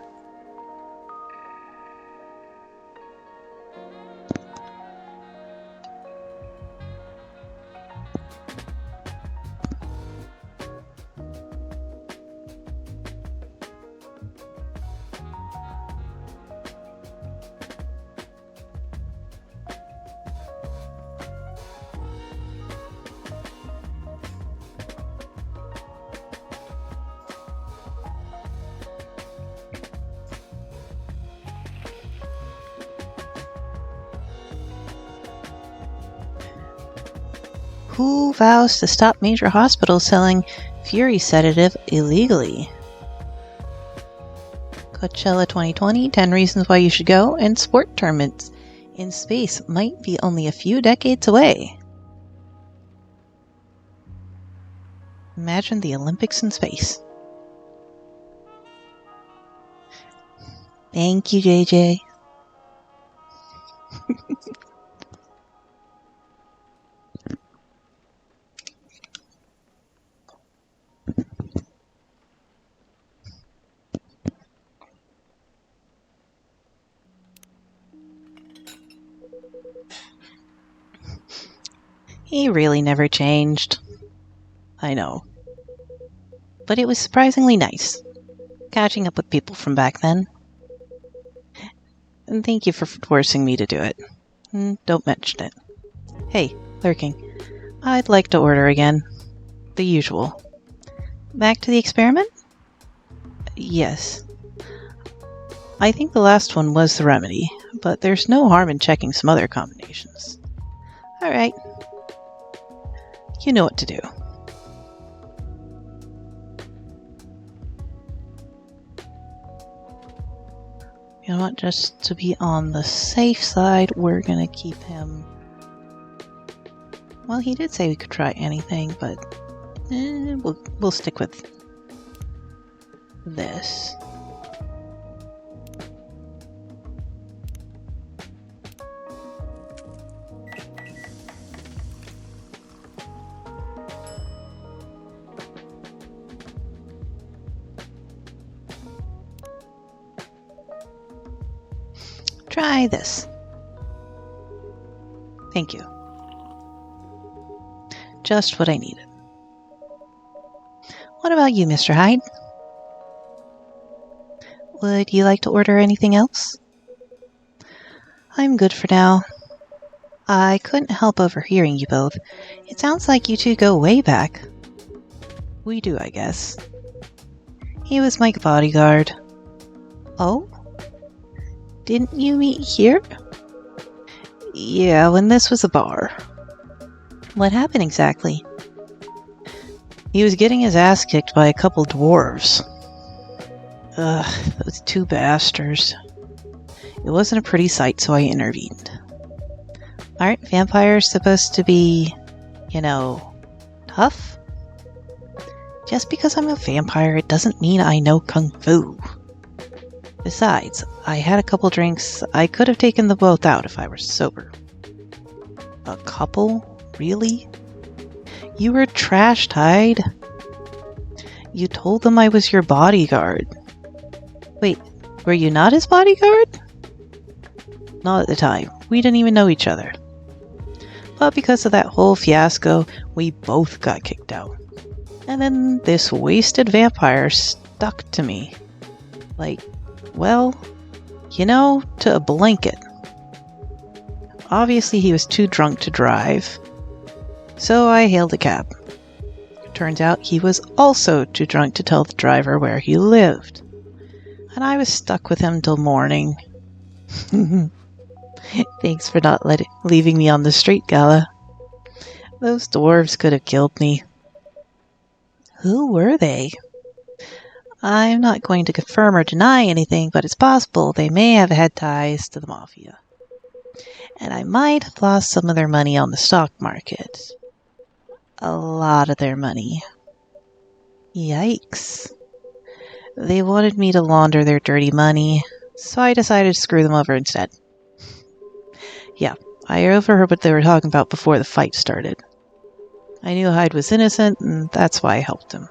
Who vows to stop major hospitals selling Fury sedative illegally? Coachella 2020, 10 reasons why you should go, and sport tournaments in space might be only a few decades away. Imagine the Olympics in space. Thank you, JJ. He really never changed. I know. But it was surprisingly nice, catching up with people from back then. And thank you for forcing me to do it. Don't mention it. Hey, Lurking. I'd like to order again. The usual. Back to the experiment? Yes. I think the last one was the remedy, but there's no harm in checking some other combinations. Alright. You know what to do. You know what, just to be on the safe side, we're gonna keep him... Well, he did say we could try anything, but we'll stick with this. Try this. Thank you. Just what I needed. What about you, Mr. Hyde? Would you like to order anything else? I'm good for now. I couldn't help overhearing you both. It sounds like you two go way back. We do, I guess. He was my bodyguard. Oh? Didn't you meet here? Yeah, when this was a bar. What happened exactly? He was getting his ass kicked by a couple dwarves. Ugh, those two bastards. It wasn't a pretty sight, so I intervened. Aren't vampires supposed to be, tough? Just because I'm a vampire, it doesn't mean I know Kung Fu. Besides, I had a couple drinks. I could have taken them both out if I were sober. A couple? Really? You were trashed, Hyde. You told them I was your bodyguard. Wait, were you not his bodyguard? Not at the time. We didn't even know each other. But because of that whole fiasco, we both got kicked out. And then this wasted vampire stuck to me. To a blanket. Obviously he was too drunk to drive, so I hailed a cab. Turns out he was also too drunk to tell the driver where he lived. And I was stuck with him till morning. Thanks for not leaving me on the street, Gala. Those dwarves could have killed me. Who were they? I'm not going to confirm or deny anything, but it's possible they may have had ties to the Mafia. And I might have lost some of their money on the stock market. A lot of their money. Yikes. They wanted me to launder their dirty money, so I decided to screw them over instead. Yeah, I overheard what they were talking about before the fight started. I knew Hyde was innocent, and that's why I helped him.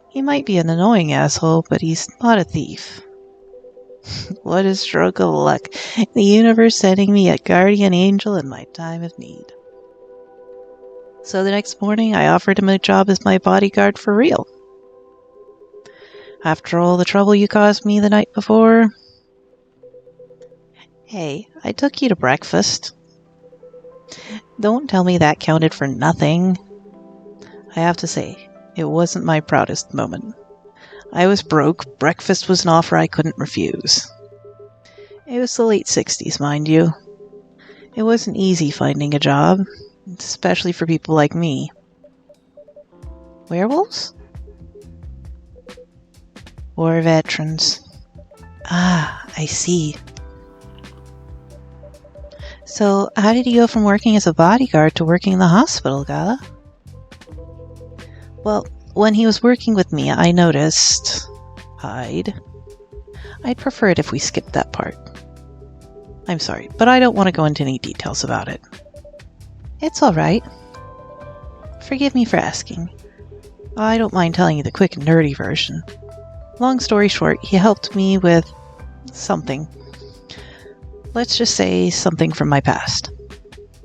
He might be an annoying asshole, but he's not a thief. What a stroke of luck. The universe sending me a guardian angel in my time of need. So the next morning, I offered him a job as my bodyguard for real. After all the trouble you caused me the night before... Hey, I took you to breakfast. Don't tell me that counted for nothing. I have to say, it wasn't my proudest moment. I was broke. Breakfast was an offer I couldn't refuse. It was the late 60s, mind you. It wasn't easy finding a job, especially for people like me. Werewolves? War veterans. Ah, I see. So, how did you go from working as a bodyguard to working in the hospital, Gala? Well, when he was working with me, I noticed... I'd prefer it if we skipped that part. I'm sorry, but I don't want to go into any details about it. It's alright. Forgive me for asking. I don't mind telling you the quick and nerdy version. Long story short, he helped me with... something. Let's just say something from my past.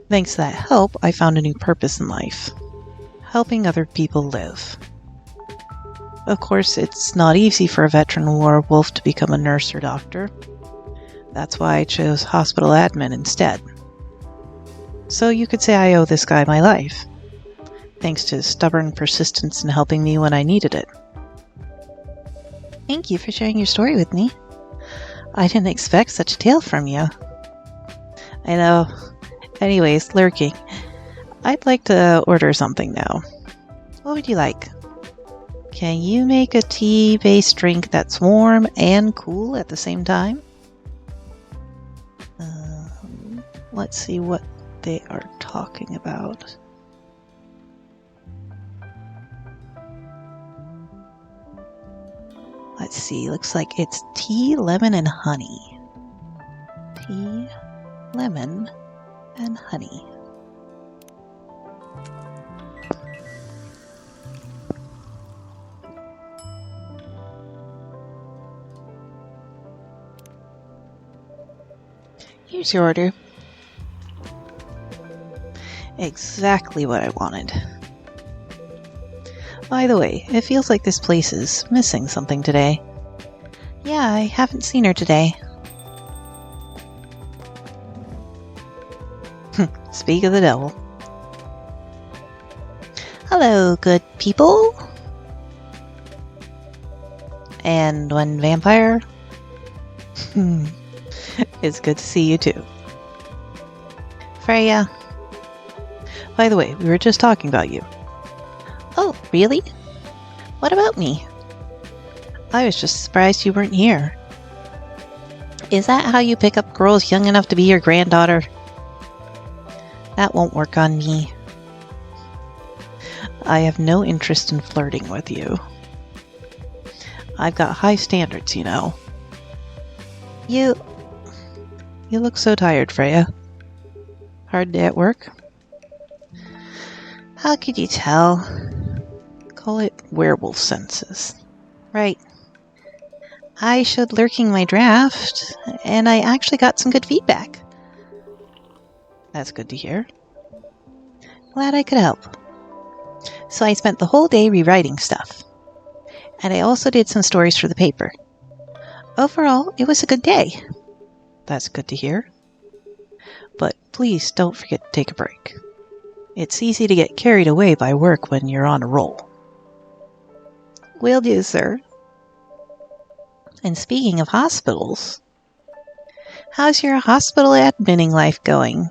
Thanks to that help, I found a new purpose in life. Helping other people live. Of course, it's not easy for a veteran werewolf to become a nurse or doctor. That's why I chose hospital admin instead. So you could say I owe this guy my life, thanks to his stubborn persistence in helping me when I needed it. Thank you for sharing your story with me. I didn't expect such a tale from you. I know. Anyways, lurking. I'd like to order something now. What would you like? Can you make a tea-based drink that's warm and cool at the same time? Let's see what they are talking about. Let's see, looks like it's tea, lemon, and honey. Tea, lemon, and honey. Here's your order. Exactly what I wanted. By the way, it feels like this place is missing something today. Yeah, I haven't seen her today. Speak of the devil. Hello, good people. And one vampire. It's good to see you too. Freya. By the way, we were just talking about you. Oh, really? What about me? I was just surprised you weren't here. Is that how you pick up girls young enough to be your granddaughter? That won't work on me. I have no interest in flirting with you. I've got high standards, you know. You look so tired, Freya. Hard day at work? How could you tell? Call it werewolf senses. Right. I showed Lurking my draft, and I actually got some good feedback. That's good to hear. Glad I could help. So I spent the whole day rewriting stuff. And I also did some stories for the paper. Overall, it was a good day. That's good to hear. But please don't forget to take a break. It's easy to get carried away by work when you're on a roll. Will do, sir. And speaking of hospitals, how's your hospital adminning life going?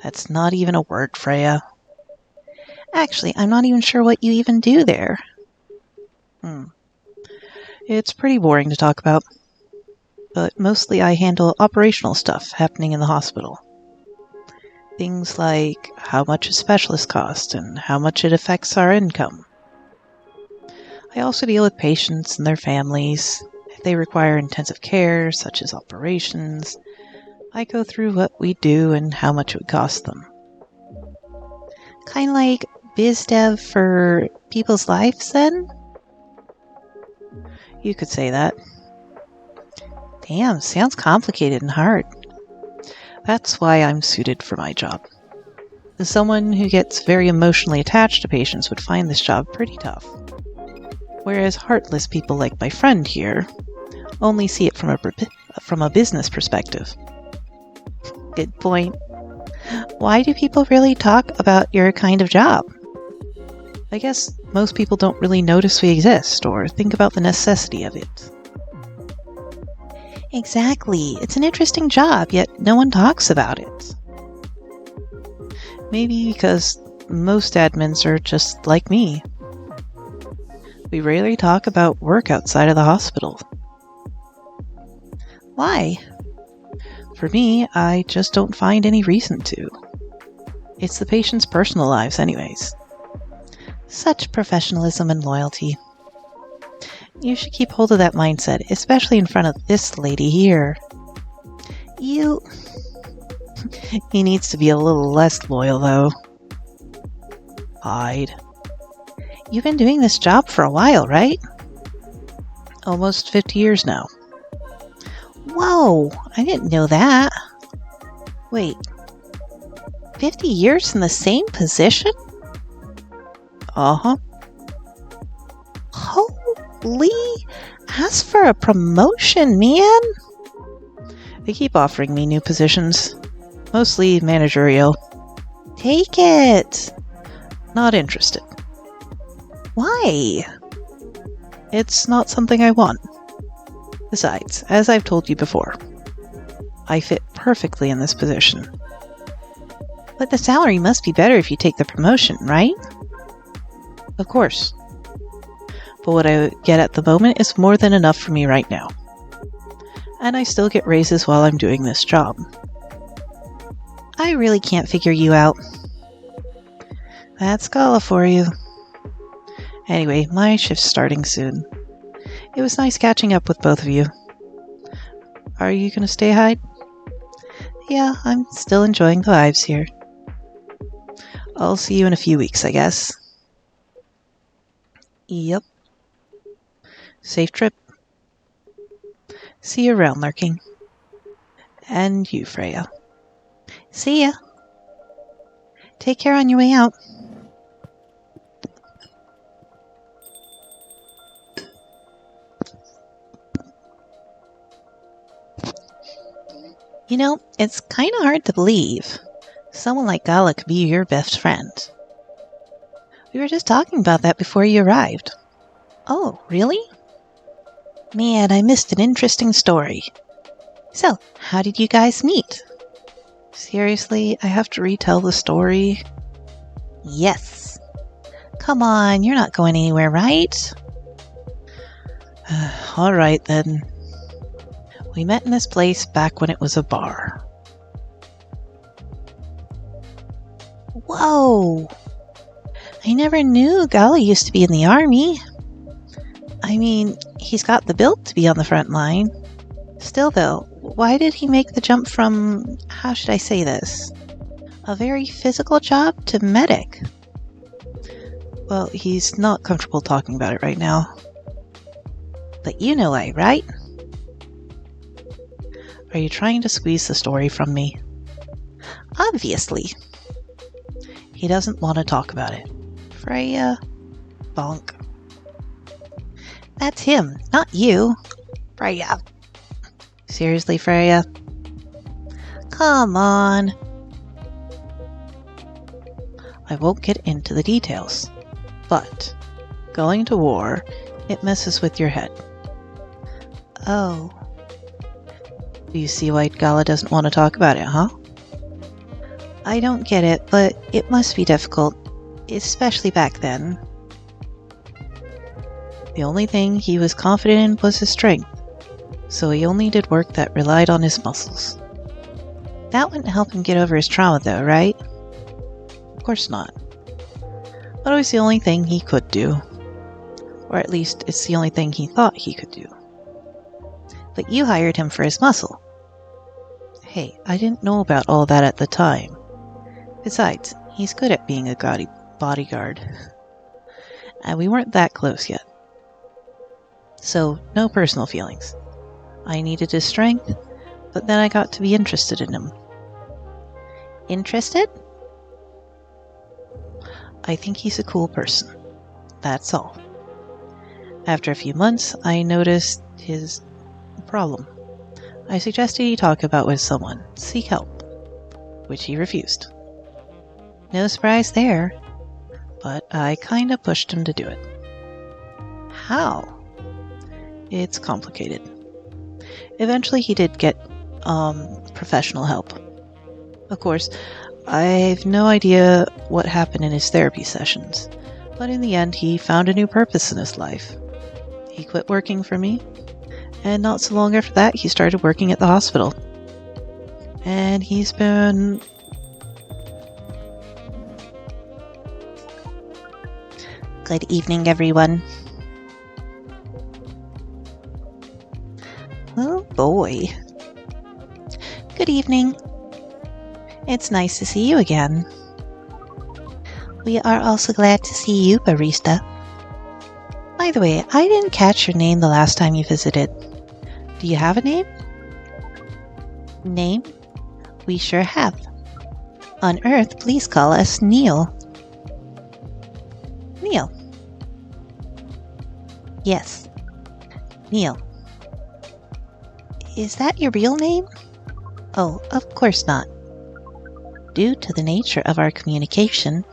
That's not even a word, Freya. Actually, I'm not even sure what you even do there. It's pretty boring to talk about. But mostly I handle operational stuff happening in the hospital. Things like how much a specialist costs and how much it affects our income. I also deal with patients and their families. If they require intensive care, such as operations, I go through what we do and how much it would cost them. Kind of like biz dev for people's lives, then? You could say that. Damn, sounds complicated and hard. That's why I'm suited for my job. As someone who gets very emotionally attached to patients would find this job pretty tough. Whereas heartless people like my friend here only see it from a business perspective. Good point. Why do people really talk about your kind of job? I guess most people don't really notice we exist or think about the necessity of it. Exactly. It's an interesting job, yet no one talks about it. Maybe because most admins are just like me. We rarely talk about work outside of the hospital. Why? For me, I just don't find any reason to. It's the patient's personal lives anyways. Such professionalism and loyalty. You should keep hold of that mindset, especially in front of this lady here. He needs to be a little less loyal, though. Hide. You've been doing this job for a while, right? Almost 50 years now. Whoa, I didn't know that. Wait, 50 years in the same position? Uh-huh. Holy, ask for a promotion, man. They keep offering me new positions, mostly managerial. Take it. Not interested. Why? It's not something I want. Besides, as I've told you before, I fit perfectly in this position. But the salary must be better if you take the promotion, right? Of course. But what I get at the moment is more than enough for me right now. And I still get raises while I'm doing this job. I really can't figure you out. That's Gala for you. Anyway, my shift's starting soon. It was nice catching up with both of you. Are you going to stay, Hyde? Yeah, I'm still enjoying the vibes here. I'll see you in a few weeks, I guess. Yep. Safe trip. See you around, Lurking. And you, Freya. See ya. Take care on your way out. You know, it's kind of hard to believe. Someone like Gala could be your best friend. We were just talking about that before you arrived. Oh, really? Man, I missed an interesting story. So, how did you guys meet? Seriously, I have to retell the story? Yes. Come on, you're not going anywhere, right? All right, then. We met in this place back when it was a bar. Whoa! I never knew Gala used to be in the army. I mean, he's got the build to be on the front line. Still, though, why did he make the jump from, how should I say this, a very physical job to medic? Well, he's not comfortable talking about it right now. But you know why, right? Are you trying to squeeze the story from me? Obviously. He doesn't want to talk about it. Freya. Bonk. That's him, not you. Freya. Seriously, Freya? Come on. I won't get into the details, but going to war, it messes with your head. Oh. Do you see why Gala doesn't want to talk about it, huh? I don't get it, but it must be difficult, especially back then. The only thing he was confident in was his strength, so he only did work that relied on his muscles. That wouldn't help him get over his trauma, though, right? Of course not. But it was the only thing he could do. Or at least, it's the only thing he thought he could do. But you hired him for his muscle. Hey, I didn't know about all that at the time. Besides, he's good at being a gaudy bodyguard. And we weren't that close yet. So, no personal feelings. I needed his strength, but then I got to be interested in him. Interested? I think he's a cool person. That's all. After a few months, I noticed his problem. I suggested he talk about with someone, seek help, which he refused. No surprise there, but I kinda pushed him to do it. How? It's complicated. Eventually he did get professional help. Of course, I have no idea what happened in his therapy sessions, but in the end he found a new purpose in his life. He quit working for me, and not so long after that he started working at the hospital. And he's been... Good evening, everyone. Oh boy. Good evening. It's nice to see you again. We are also glad to see you, barista. By the way, I didn't catch your name the last time you visited. Do you have a name? Name? We sure have. On Earth, please call us Neil. Neil. Yes. Neil. Is that your real name? Oh, of course not. Due to the nature of our communication,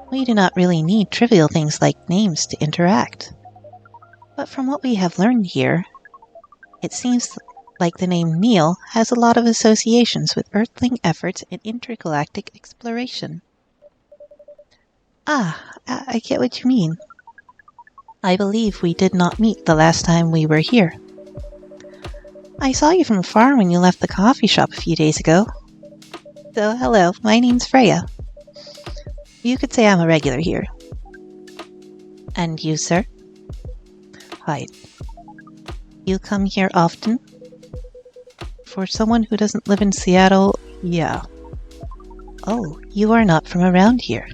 we do not really need trivial things like names to interact. But from what we have learned here, it seems like the name Neil has a lot of associations with Earthling efforts in intergalactic exploration. Ah, I get what you mean. I believe we did not meet the last time we were here. I saw you from afar when you left the coffee shop a few days ago. So, hello, my name's Freya. You could say I'm a regular here. And you, sir? Hi. You come here often? For someone who doesn't live in Seattle, yeah. Oh, you are not from around here.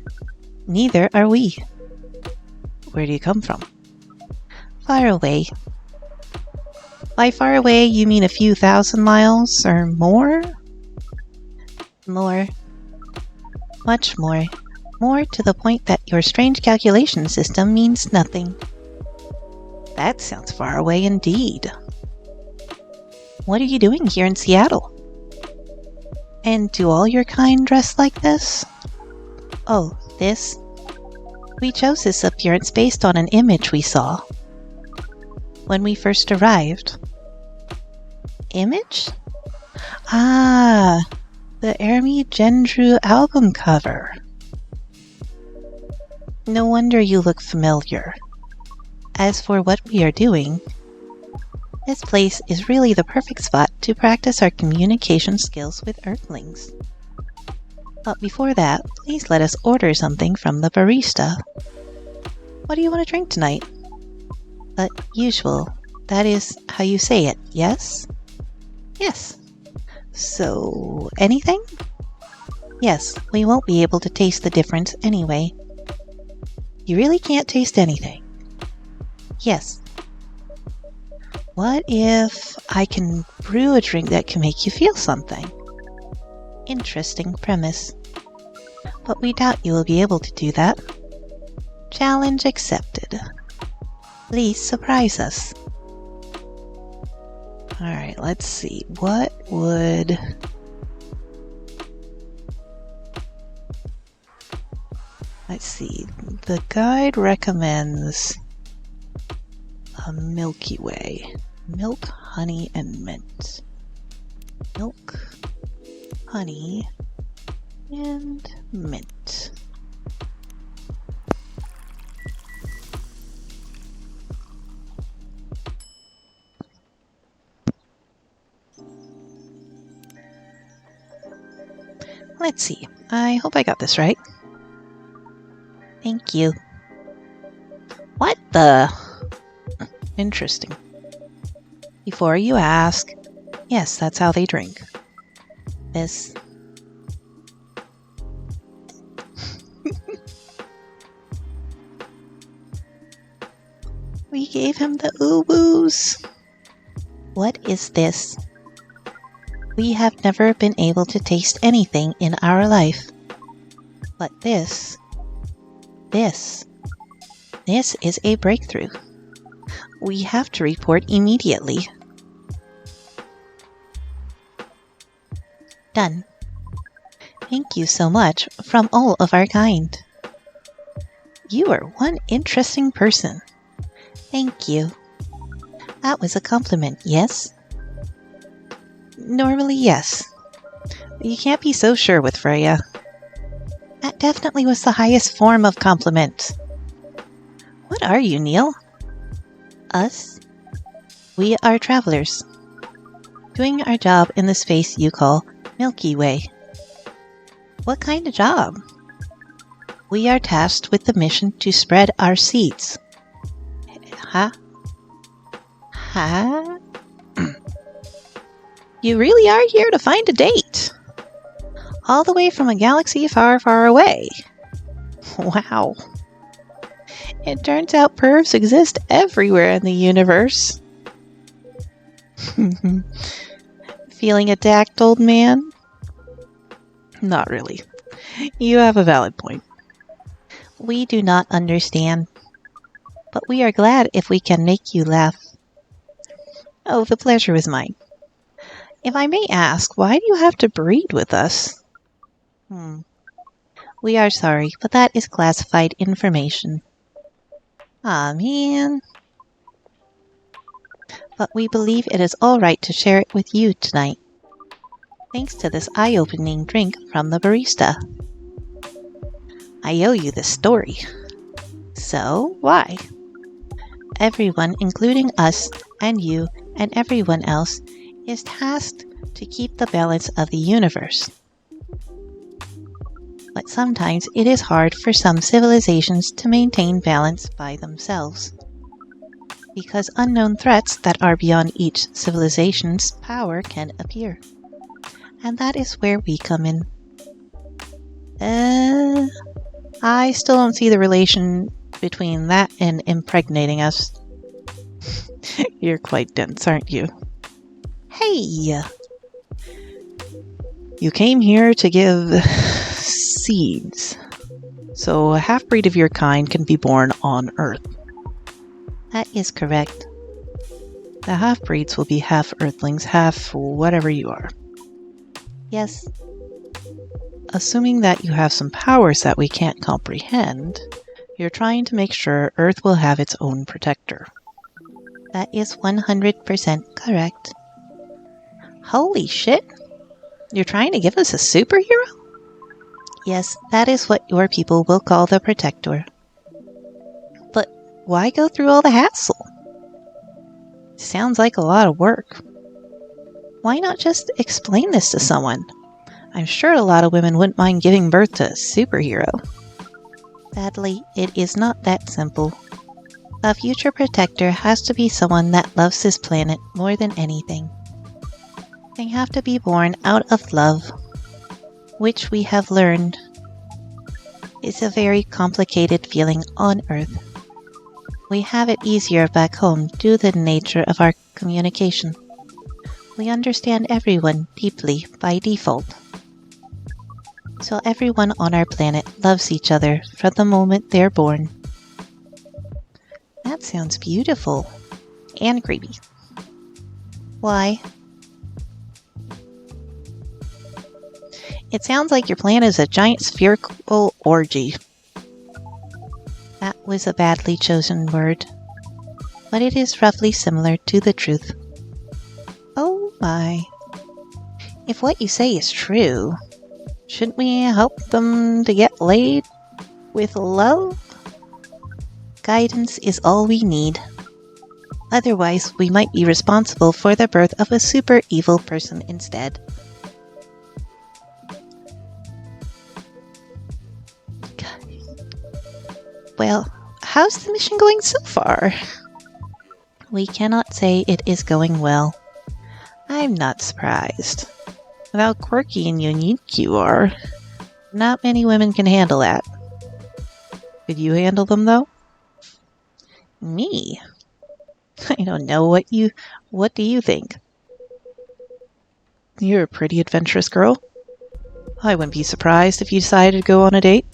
Neither are we. Where do you come from? Far away. By far away, you mean a few thousand miles or more? More. Much more. More to the point that your strange calculation system means nothing. That sounds far away indeed. What are you doing here in Seattle? And do all your kind dress like this? Oh, this? We chose this appearance based on an image we saw when we first arrived. Image? Ah, the Ermi Gendru album cover. No wonder you look familiar. As for what we are doing, this place is really the perfect spot to practice our communication skills with Earthlings. But before that, please let us order something from the barista. What do you want to drink tonight? But usual, that is how you say it, yes? Yes. So, anything? Yes, we won't be able to taste the difference anyway. You really can't taste anything? Yes. What if I can brew a drink that can make you feel something? Interesting premise. But we doubt you will be able to do that. Challenge accepted. Please surprise us. Alright, let's see. What would... Let's see. The guide recommends a Milky Way. Milk, honey, and mint. Milk, honey, and mint. Let's see. I hope I got this right. Thank you. What the? Interesting. Before you ask, yes, that's how they drink. This. We gave him the uwoos. What is this? We have never been able to taste anything in our life. But this is a breakthrough. We have to report immediately. Done. Thank you so much from all of our kind. You are one interesting person. Thank you. That was a compliment, yes? Normally, yes. But you can't be so sure with Freya. That definitely was the highest form of compliment. What are you, Neil? Us? We are travelers, doing our job in the space you call Milky Way. What kind of job? We are tasked with the mission to spread our seeds. Huh? Huh? You really are here to find a date. All the way from a galaxy far, far away. Wow. It turns out pervs exist everywhere in the universe. Feeling attacked, old man? Not really. You have a valid point. We do not understand. But we are glad if we can make you laugh. Oh, the pleasure is mine. If I may ask, why do you have to breed with us? We are sorry, but that is classified information. Aw, man. But we believe it is all right to share it with you tonight. Thanks to this eye-opening drink from the barista. I owe you this story. So, why? Everyone, including us and you and everyone else, is tasked to keep the balance of the universe. But sometimes it is hard for some civilizations to maintain balance by themselves, because unknown threats that are beyond each civilization's power can appear. And that is where we come in. I still don't see the relation between that and impregnating us. You're quite dense, aren't you? Hey! You came here to give seeds, so a half-breed of your kind can be born on Earth. That is correct. The half-breeds will be half Earthlings, half whatever you are. Yes, assuming that you have some powers that we can't comprehend, you're trying to make sure Earth will have its own protector. That is 100% correct. Holy shit! You're trying to give us a superhero? Yes, that is what your people will call the Protector. But why go through all the hassle? Sounds like a lot of work. Why not just explain this to someone? I'm sure a lot of women wouldn't mind giving birth to a superhero. Sadly, it is not that simple. A future protector has to be someone that loves this planet more than anything. They have to be born out of love, which we have learned is a very complicated feeling on Earth. We have it easier back home due to the nature of our communication. We understand everyone deeply by default. So everyone on our planet loves each other from the moment they're born. That sounds beautiful. And creepy. Why? It sounds like your plan is a giant spherical orgy. That was a badly chosen word, but it is roughly similar to the truth. Oh my. If what you say is true, shouldn't we help them to get laid with love? Guidance is all we need. Otherwise, we might be responsible for the birth of a super evil person instead. Well, how's the mission going so far? We cannot say it is going well. I'm not surprised. With how quirky and unique you are, not many women can handle that. Could you handle them, though? Me? I don't know. What do you think? You're a pretty adventurous girl. I wouldn't be surprised if you decided to go on a date.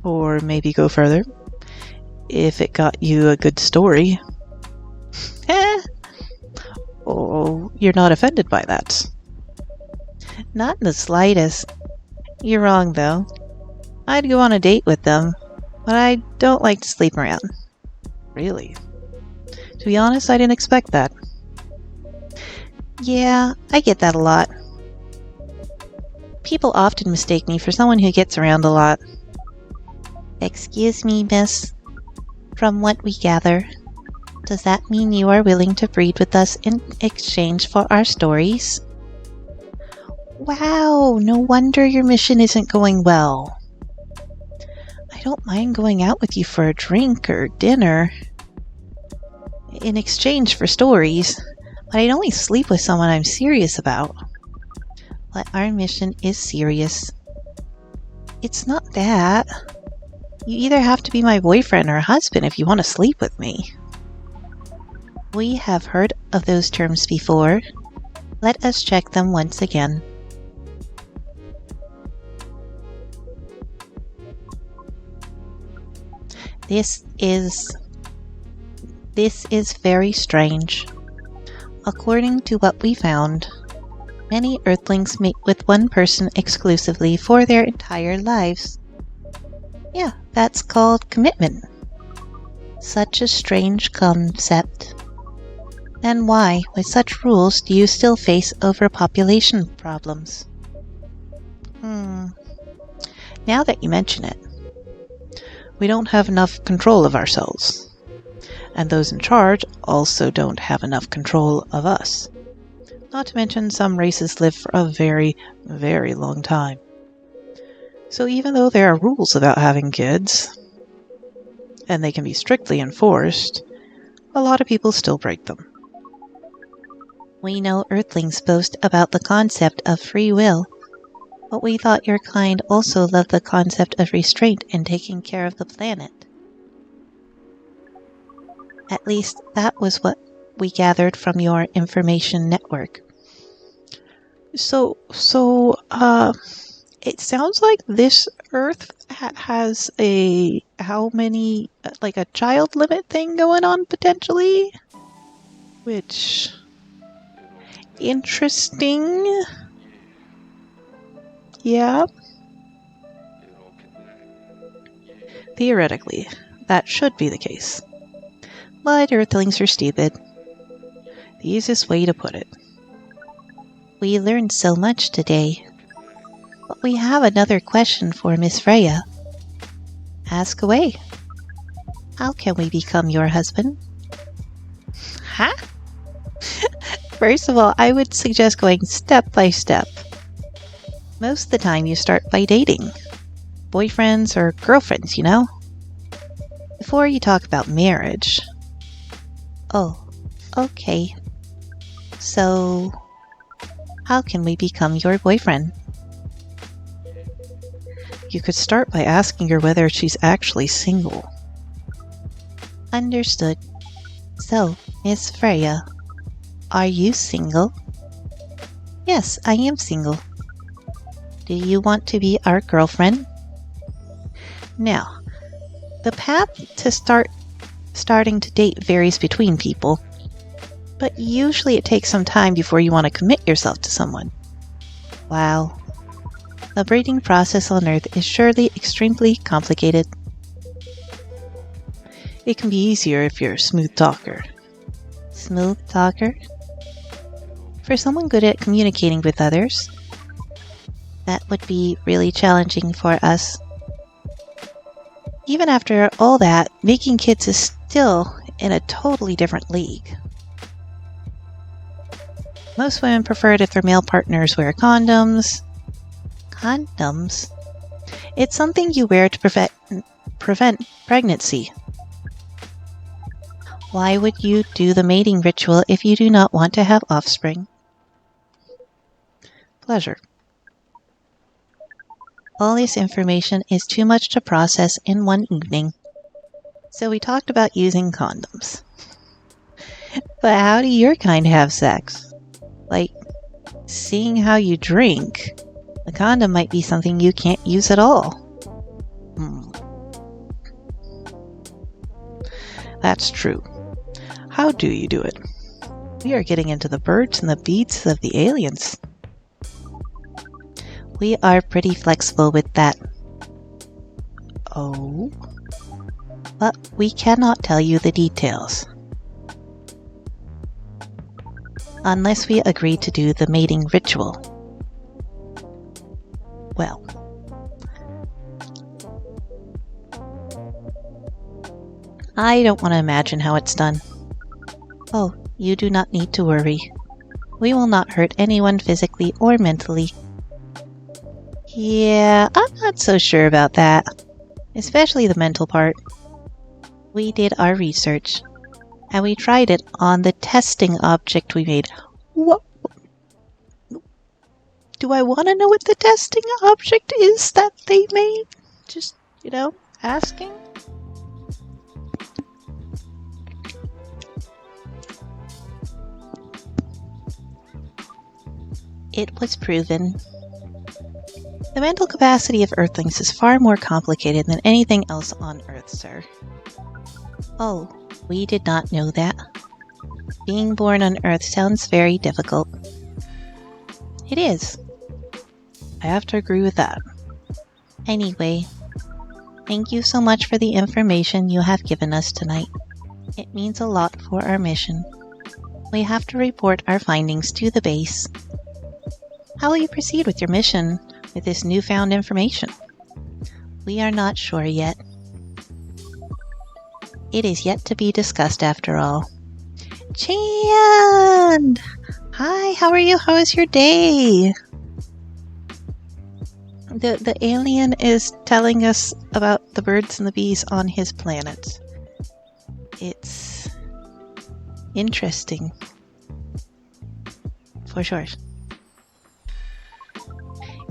Or maybe go further, if it got you a good story. Oh, you're not offended by that? Not in the slightest. You're wrong, though. I'd go on a date with them, but I don't like to sleep around. Really? To be honest, I didn't expect that. Yeah, I get that a lot. People often mistake me for someone who gets around a lot. Excuse me, miss. From what we gather, does that mean you are willing to breed with us in exchange for our stories? Wow, no wonder your mission isn't going well. I don't mind going out with you for a drink or dinner in exchange for stories, but I'd only sleep with someone I'm serious about. But our mission is serious. It's not that. You either have to be my boyfriend or husband if you want to sleep with me. We have heard of those terms before. Let us check them once again. This is very strange. According to what we found, many Earthlings mate with one person exclusively for their entire lives. Yeah, that's called commitment. Such a strange concept. Then why, with such rules, do you still face overpopulation problems? Now that you mention it, we don't have enough control of ourselves. And those in charge also don't have enough control of us. Not to mention some races live for a very, very long time. So even though there are rules about having kids, and they can be strictly enforced, a lot of people still break them. We know Earthlings boast about the concept of free will, but we thought your kind also loved the concept of restraint and taking care of the planet. At least that was what we gathered from your information network. So, it sounds like this Earth has how many, like a child limit thing going on potentially? Which, interesting. Yeah. Theoretically, that should be the case. But Earthlings are stupid. The easiest way to put it. We learned so much today. But we have another question for Miss Freya. Ask away. How can we become your husband? Huh? First of all, I would suggest going step by step. Most of the time you start by dating. Boyfriends or girlfriends, you know? Before you talk about marriage. Oh, okay. So, how can we become your boyfriend? You could start by asking her whether she's actually single. Understood. So, Miss Freya, are you single? Yes, I am single. Do you want to be our girlfriend? Now, the path to starting to date varies between people, but usually it takes some time before you want to commit yourself to someone. Wow. The breeding process on Earth is surely extremely complicated. It can be easier if you're a smooth talker. Smooth talker? For someone good at communicating with others, that would be really challenging for us. Even after all that, making kids is still in a totally different league. Most women prefer it if their male partners wear condoms. Condoms? It's something you wear to prevent pregnancy. Why would you do the mating ritual if you do not want to have offspring? Pleasure. All this information is too much to process in one evening. So we talked about using condoms. But how do your kind have sex? Like, seeing how you drink, a condom might be something you can't use at all. That's true. How do you do it? We are getting into the birds and the beats of the aliens. We are pretty flexible with that. Oh? But we cannot tell you the details. Unless we agree to do the mating ritual. Well, I don't want to imagine how it's done. Oh, you do not need to worry. We will not hurt anyone physically or mentally. Yeah, I'm not so sure about that. Especially the mental part. We did our research, and we tried it on the testing object we made. What? Do I want to know what the testing object is that they made? Just, asking? It was proven. The mental capacity of Earthlings is far more complicated than anything else on Earth, sir. Oh, we did not know that. Being born on Earth sounds very difficult. It is. I have to agree with that. Anyway, thank you so much for the information you have given us tonight. It means a lot for our mission. We have to report our findings to the base. How will you proceed with your mission with this newfound information? We are not sure yet. It is yet to be discussed after all. Chan! Hi, how are you? How is your day? The alien is telling us about the birds and the bees on his planet. It's interesting. For sure.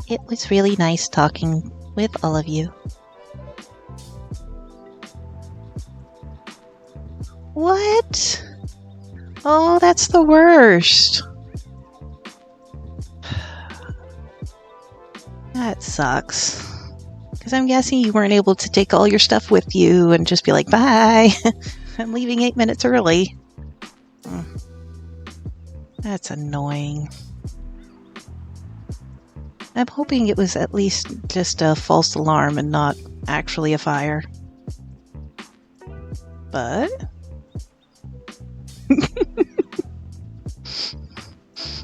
It was really nice talking with all of you. What? Oh, that's the worst. That sucks. Because I'm guessing you weren't able to take all your stuff with you and just be like, bye. I'm leaving 8 minutes early. That's annoying. I'm hoping it was at least just a false alarm and not actually a fire. But...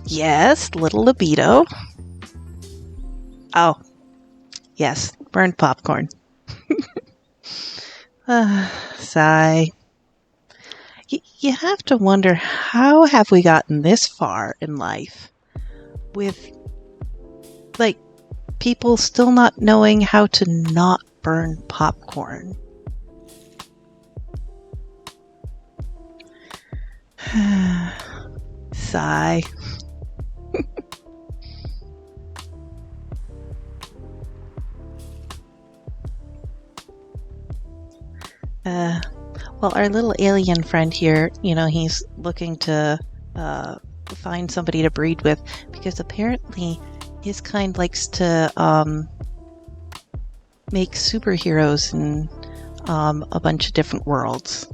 yes, little libido. Oh, yes, burned popcorn. Sigh. You have to wonder, how have we gotten this far in life with, like, people still not knowing how to not burn popcorn? Sigh. Well, our little alien friend here, he's looking to find somebody to breed with, because apparently his kind likes to make superheroes in a bunch of different worlds.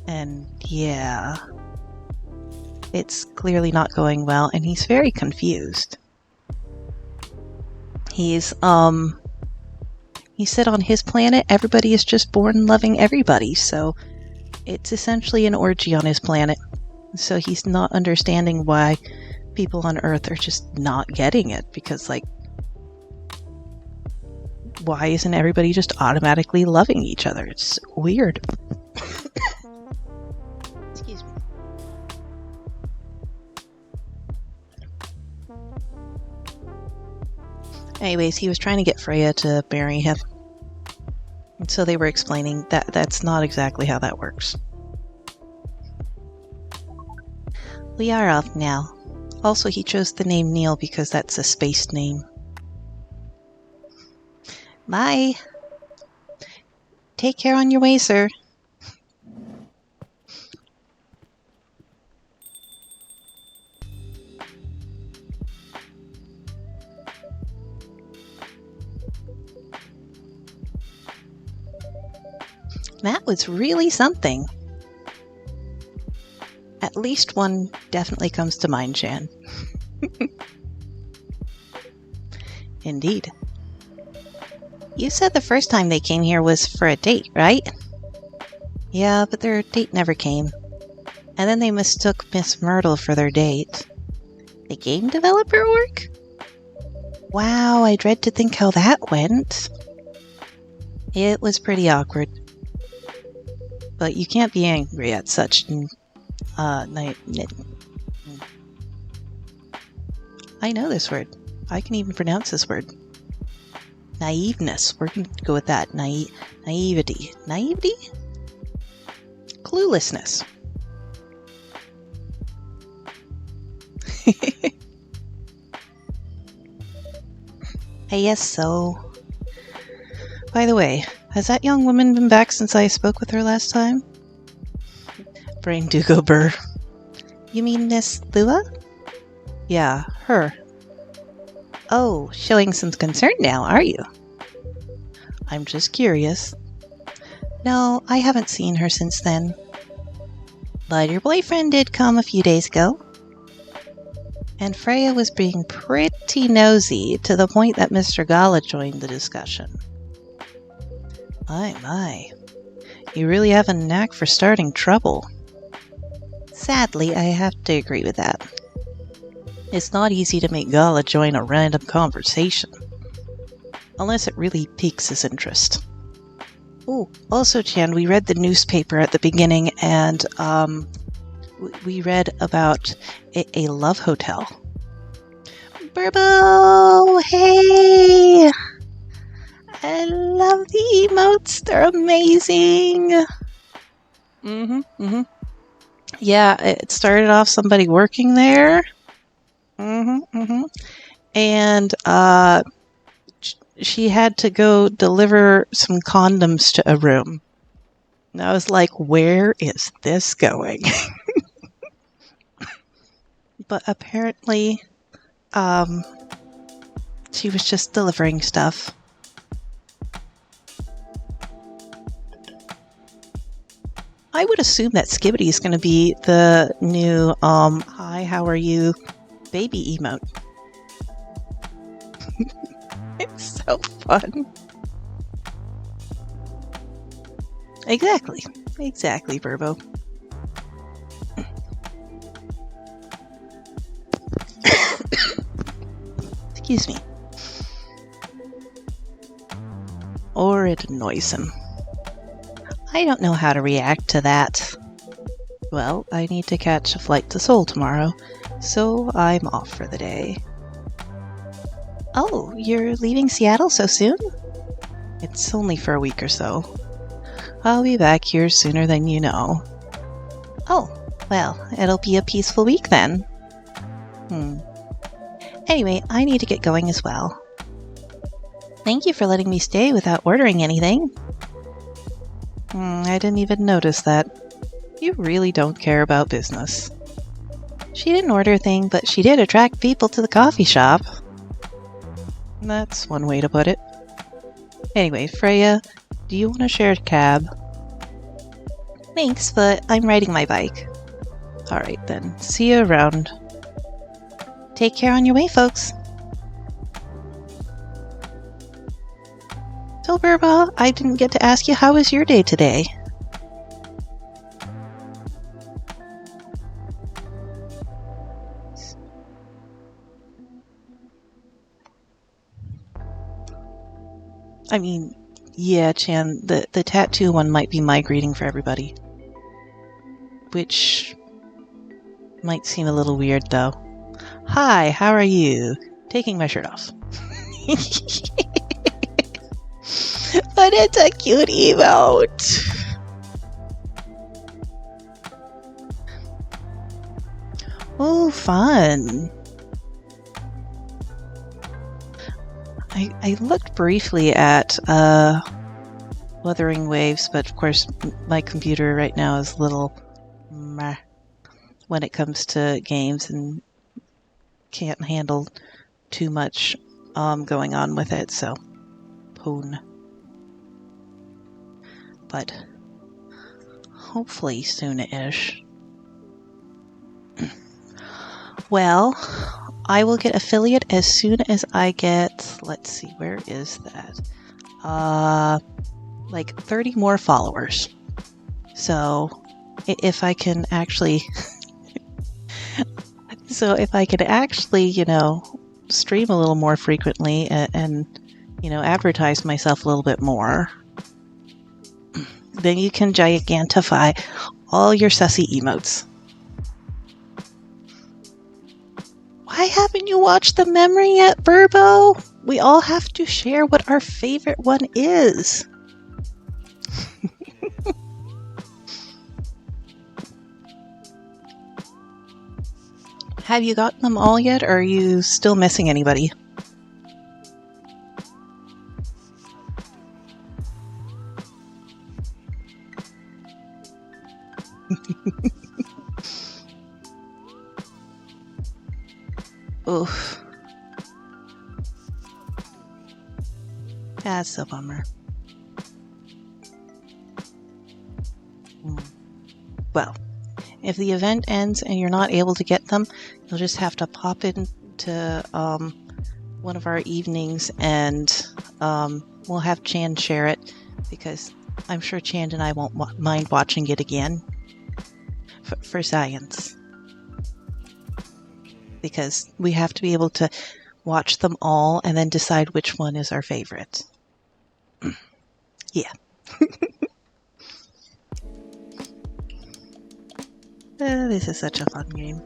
And yeah, it's clearly not going well, and he's very confused. He said on his planet, everybody is just born loving everybody, so it's essentially an orgy on his planet. So he's not understanding why people on Earth are just not getting it, because, like, why isn't everybody just automatically loving each other? It's weird. Excuse me. Anyways, he was trying to get Freya to marry him. And so they were explaining that that's not exactly how that works. We are off now. Also, he chose the name Neil because that's a space name. Bye. Take care on your way, sir. That was really something. At least one definitely comes to mind, Shan. Indeed. You said the first time they came here was for a date, right? Yeah, but their date never came. And then they mistook Miss Myrtle for their date. The game developer work? Wow, I dread to think how that went. It was pretty awkward. But you can't be angry at such I know this word. I can even pronounce this word. Naiveness. We're going to go with that. Naivety. Naivety? Cluelessness. Hey, yes, so... By the way, has that young woman been back since I spoke with her last time? Brain do go burr. You mean Miss Lua? Yeah, her. Oh, showing some concern now, are you? I'm just curious. No, I haven't seen her since then. But your boyfriend did come a few days ago. And Freya was being pretty nosy to the point that Mr. Gala joined the discussion. My. You really have a knack for starting trouble. Sadly, I have to agree with that. It's not easy to make Gala join a random conversation. Unless it really piques his interest. Oh, also, Chan, we read the newspaper at the beginning, and we read about a love hotel. Burbo! Hey! I love the emotes. They're amazing. Yeah, it started off somebody working there. And she had to go deliver some condoms to a room. And I was like, where is this going? But apparently, she was just delivering stuff. I would assume that Skibbity is going to be the new, hi, how are you, baby emote. so fun. Exactly, Burbo. Excuse me. Or it annoys him. I don't know how to react to that. Well, I need to catch a flight to Seoul tomorrow, so I'm off for the day. Oh, you're leaving Seattle so soon? It's only for a week or so. I'll be back here sooner than you know. Oh, well, it'll be a peaceful week then. Anyway, I need to get going as well. Thank you for letting me stay without ordering anything. I didn't even notice that. You really don't care about business. She didn't order a thing, but she did attract people to the coffee shop. That's one way to put it. Anyway, Freya, do you want to share a cab? Thanks, but I'm riding my bike. Alright then, see you around. Take care on your way, folks. So, Burbo, I didn't get to ask you, how was your day today? I mean, yeah, Chan, the tattoo one might be migrating for everybody. Which might seem a little weird, though. Hi, how are you? Taking my shirt off. But it's a cute emote. Oh, fun. I looked briefly at Wuthering Waves, but of course my computer right now is a little meh when it comes to games and can't handle too much going on with it, so poon. But hopefully soon-ish. Well, I will get affiliate as soon as I get, let's see, where is that? Like 30 more followers. So if I can actually you know, stream a little more frequently and you know, advertise myself a little bit more, then you can gigantify all your sussy emotes. Why haven't you watched the memory yet, Burbo? We all have to share what our favorite one is. Have you gotten them all yet, or are you still missing anybody? Oof. That's a bummer. Well, if the event ends and you're not able to get them, you'll just have to pop into one of our evenings and we'll have Chan share it, because I'm sure Chan and I won't mind watching it again for science. Because we have to be able to watch them all and then decide which one is our favorite. Yeah. This is such a fun game.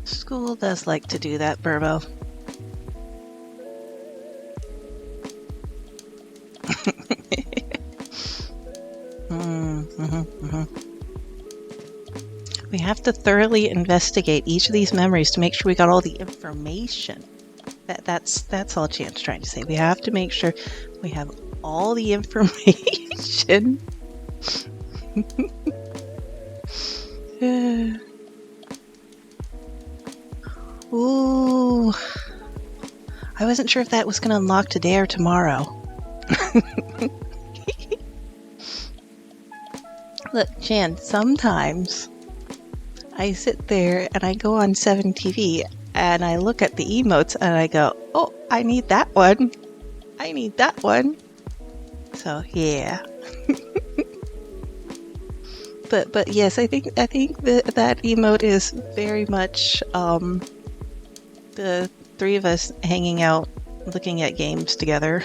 School does like to do that, Burbo. We have to thoroughly investigate each of these memories to make sure we got all the information. That's all Chan's trying to say. We have to make sure we have all the information. Ooh. I wasn't sure if that was going to unlock today or tomorrow. Look, Jan, sometimes I sit there and I go on 7TV and I look at the emotes and I go, oh, I need that one. I need that one. So yeah. But yes, I think that emote is very much the three of us hanging out looking at games together.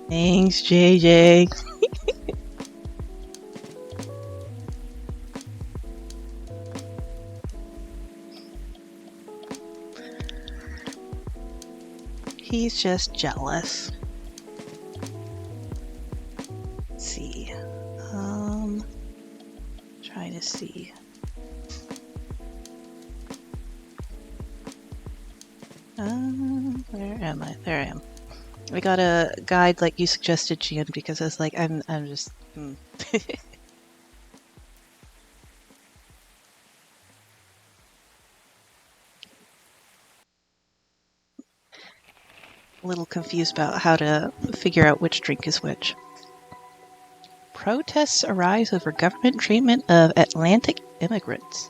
Thanks, JJ. He's just jealous. Let's see. Trying to see. Where am I? There I am. I got a guide like you suggested, Gian, because I was like, I'm just. A little confused about how to figure out which drink is which. Protests arise over government treatment of Atlantic immigrants.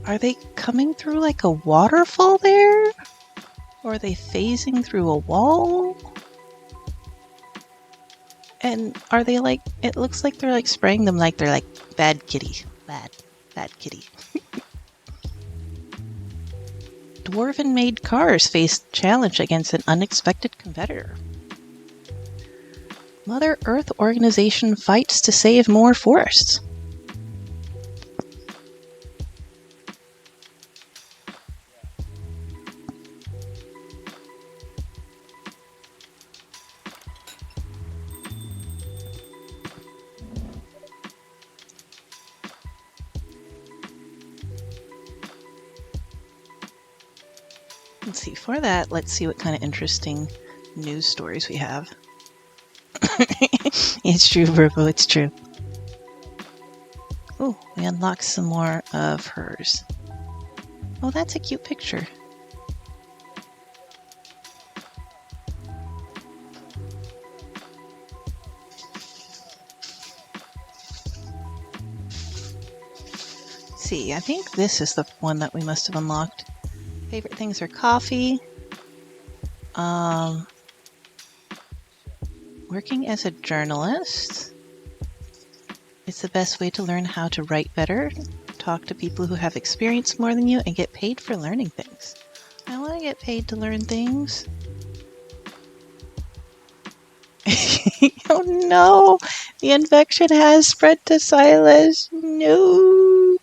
Are they coming through like a waterfall there? Or are they phasing through a wall? And are they like, it looks like they're like spraying them like they're like, bad kitty. Bad kitty. Dwarven-made cars face challenge against an unexpected competitor. Mother Earth organization fights to save more forests. Let's see, for that, let's see what kind of interesting news stories we have. It's true, Virgo, it's true. Oh, we unlocked some more of hers. Oh, that's a cute picture. Let's see, I think this is the one that we must have unlocked. Favorite things are coffee. Working as a journalist. It's the best way to learn how to write better, talk to people who have experience more than you, and get paid for learning things. I want to get paid to learn things. Oh no! The infection has spread to Silas. No!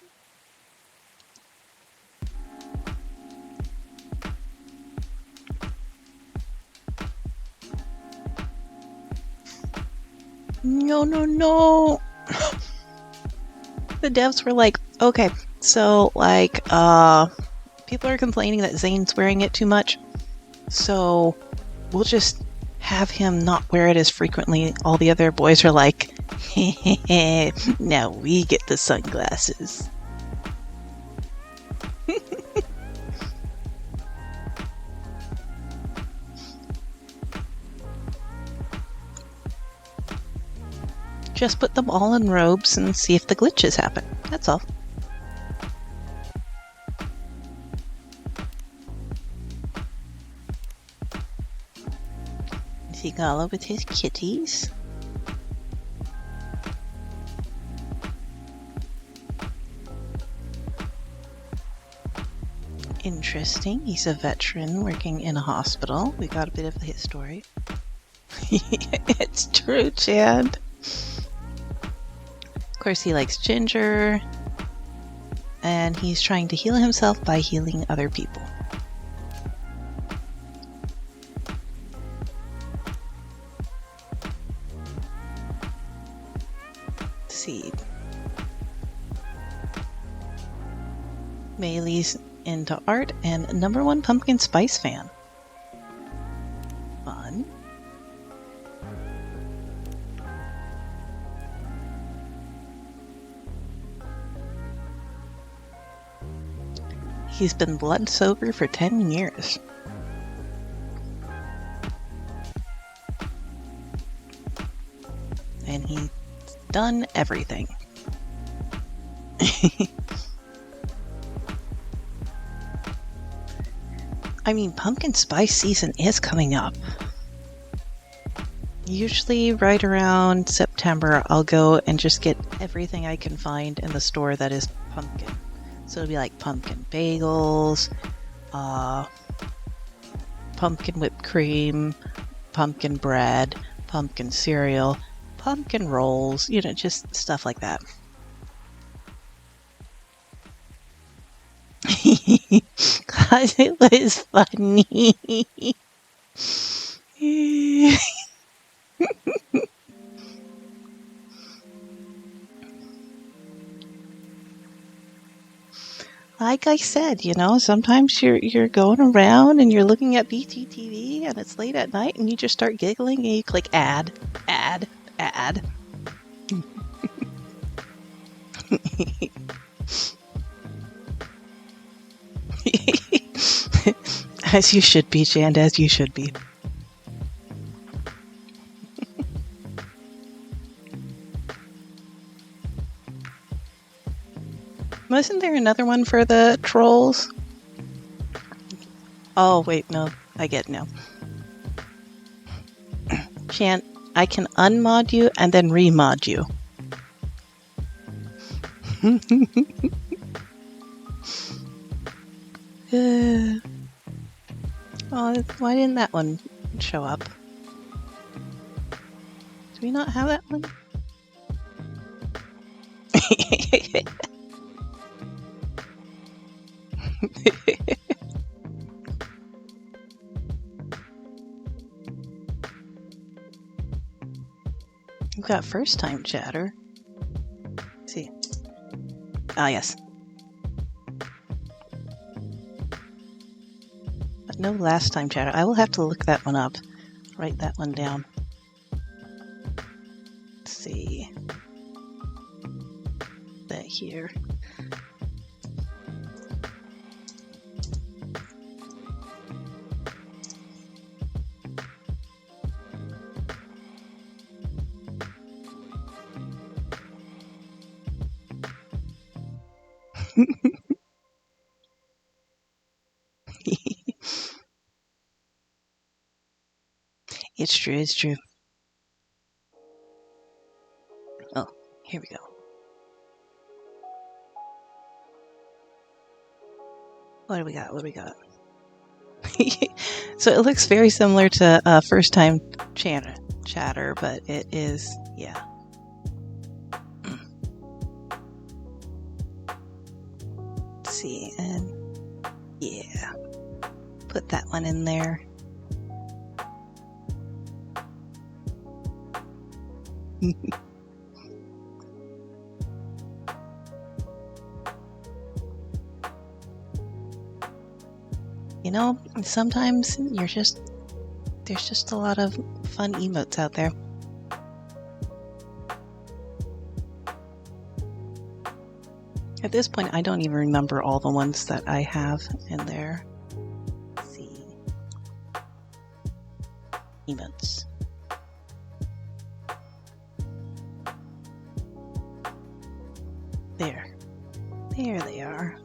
No. The devs were like, okay, so like, people are complaining that Zane's wearing it too much, so we'll just have him not wear it as frequently. All the other boys are like, now we get the sunglasses. Just put them all in robes and see if the glitches happen. That's all. Sigala with his kitties. Interesting. He's a veteran working in a hospital. We got a bit of his story. It's true, Chad. Of course, he likes ginger. And he's trying to heal himself by healing other people. Let's see. Maylee's into art and #1 pumpkin spice fan. Fun. He's been blood sober for 10 years. And he's done everything. I mean, pumpkin spice season is coming up. Usually right around September, I'll go and just get everything I can find in the store that is pumpkin. So it'll be like pumpkin bagels, pumpkin whipped cream, pumpkin bread, pumpkin cereal, pumpkin rolls, just stuff like that. Cause it was funny. Like I said, sometimes you're going around and you're looking at BTTV and it's late at night and you just start giggling and you click add. As you should be, Shand, as you should be. Wasn't there another one for the trolls? Oh, wait, no. I get no. Shand, I can unmod you and then remod you. Oh, why didn't that one show up? Do we not have that one? We've got first time chatter. Let's see. Ah, yes. But no last time chatter. I will have to look that one up. Write that one down. Let's see. That here. It's true, it's true. Oh, here we go. What do we got? So it looks very similar to first time chatter, but it is, yeah. Let's see, and yeah. Put that one in there. Sometimes there's just a lot of fun emotes out there. At this point, I don't even remember all the ones that I have in there. Let's see. Emotes. There they are.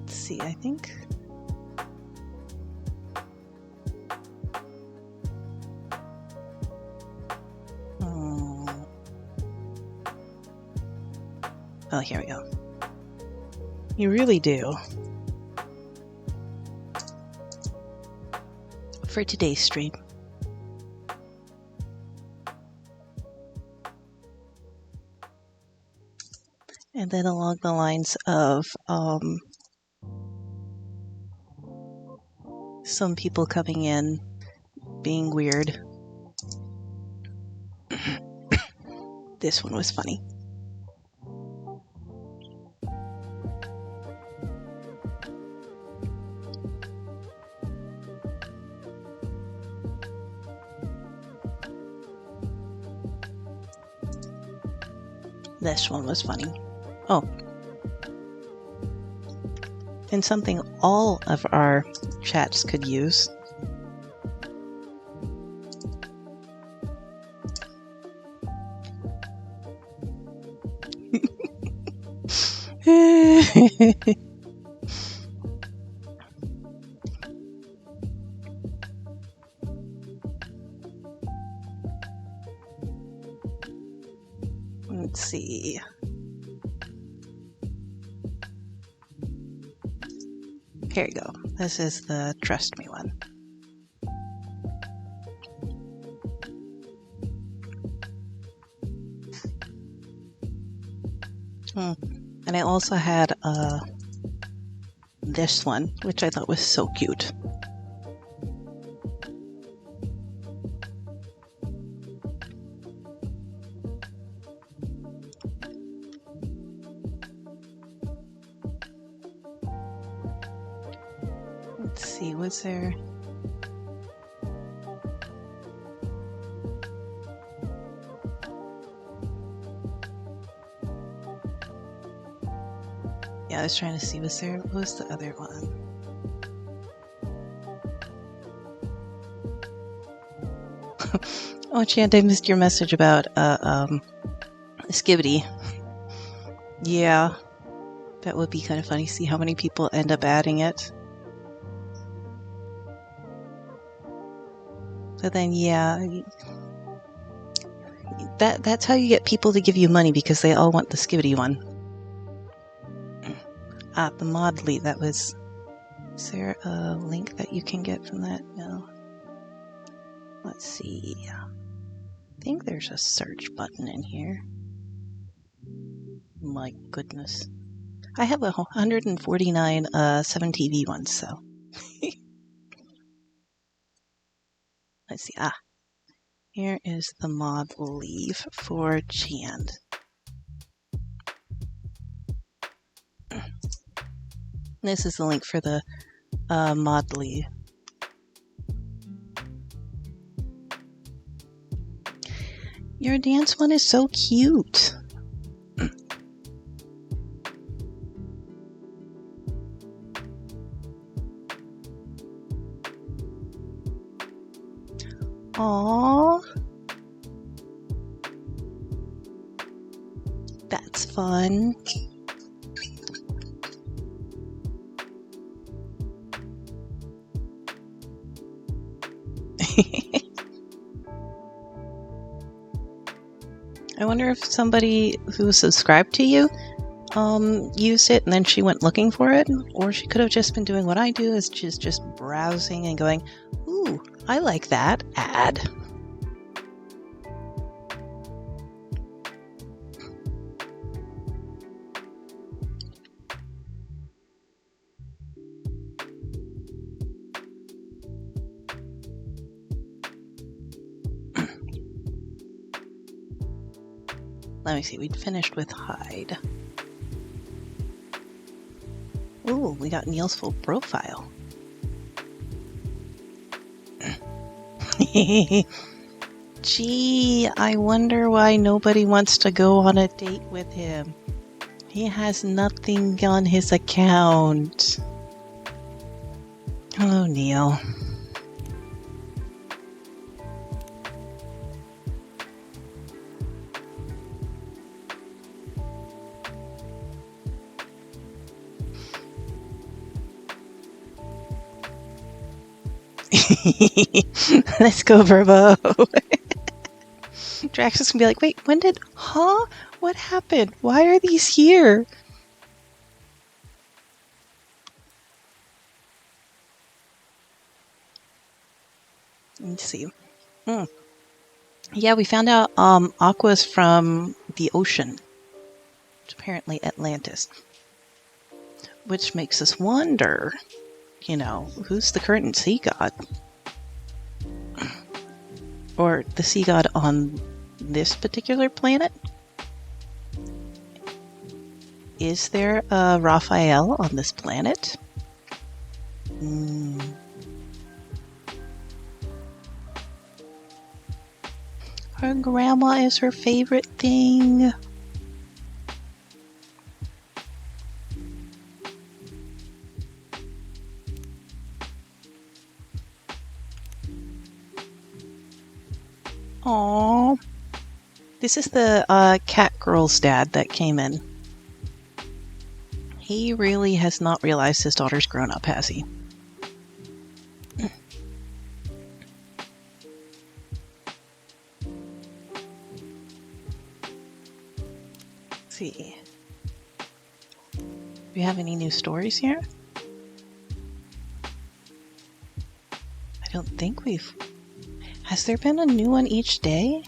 Let's see, I think. Oh, here we go. You really do. For today's stream. And then along the lines of some people coming in being weird. This one was funny. This one was funny. Oh. And something all of our chats could use. Let's see. Here you go. This is the Trust Me one. And I also had this one, which I thought was so cute. Let's see, was there... Yeah, I was trying to see, what was the other one? Oh, Chant, I missed your message about Skibidi. Yeah, that would be kind of funny. See how many people end up adding it. But then, yeah, that's how you get people to give you money, because they all want the Skibidi one. The Modly, that was... Is there a link that you can get from that? No. Let's see. I think there's a search button in here. My goodness. I have 149 7TV ones, so... Let's see. Here is the mod leave for Chand. This is the link for the mod leave. Your dance one is so cute. Aww. That's fun. I wonder if somebody who subscribed to you used it and then she went looking for it, or she could have just been doing what I do, is she's just browsing and going, ooh, I like that ad. Let me see, we'd finished with Hyde. Ooh, we got Neil's full profile. Gee, I wonder why nobody wants to go on a date with him. He has nothing on his account. Hello, Neil. Let's go, Verbo. Drax is gonna be like, wait, when did... Huh? What happened? Why are these here? Let's see. Yeah, we found out Aqua's from the ocean. It's apparently Atlantis. Which makes us wonder, you know, who's the current sea god? Or the sea god on this particular planet? Is there a Raphael on this planet? Her grandma is her favorite thing. This is the cat girl's dad that came in. He really has not realized his daughter's grown up, has he? Let's see. Do we have any new stories here? I don't think we've... Has there been a new one each day?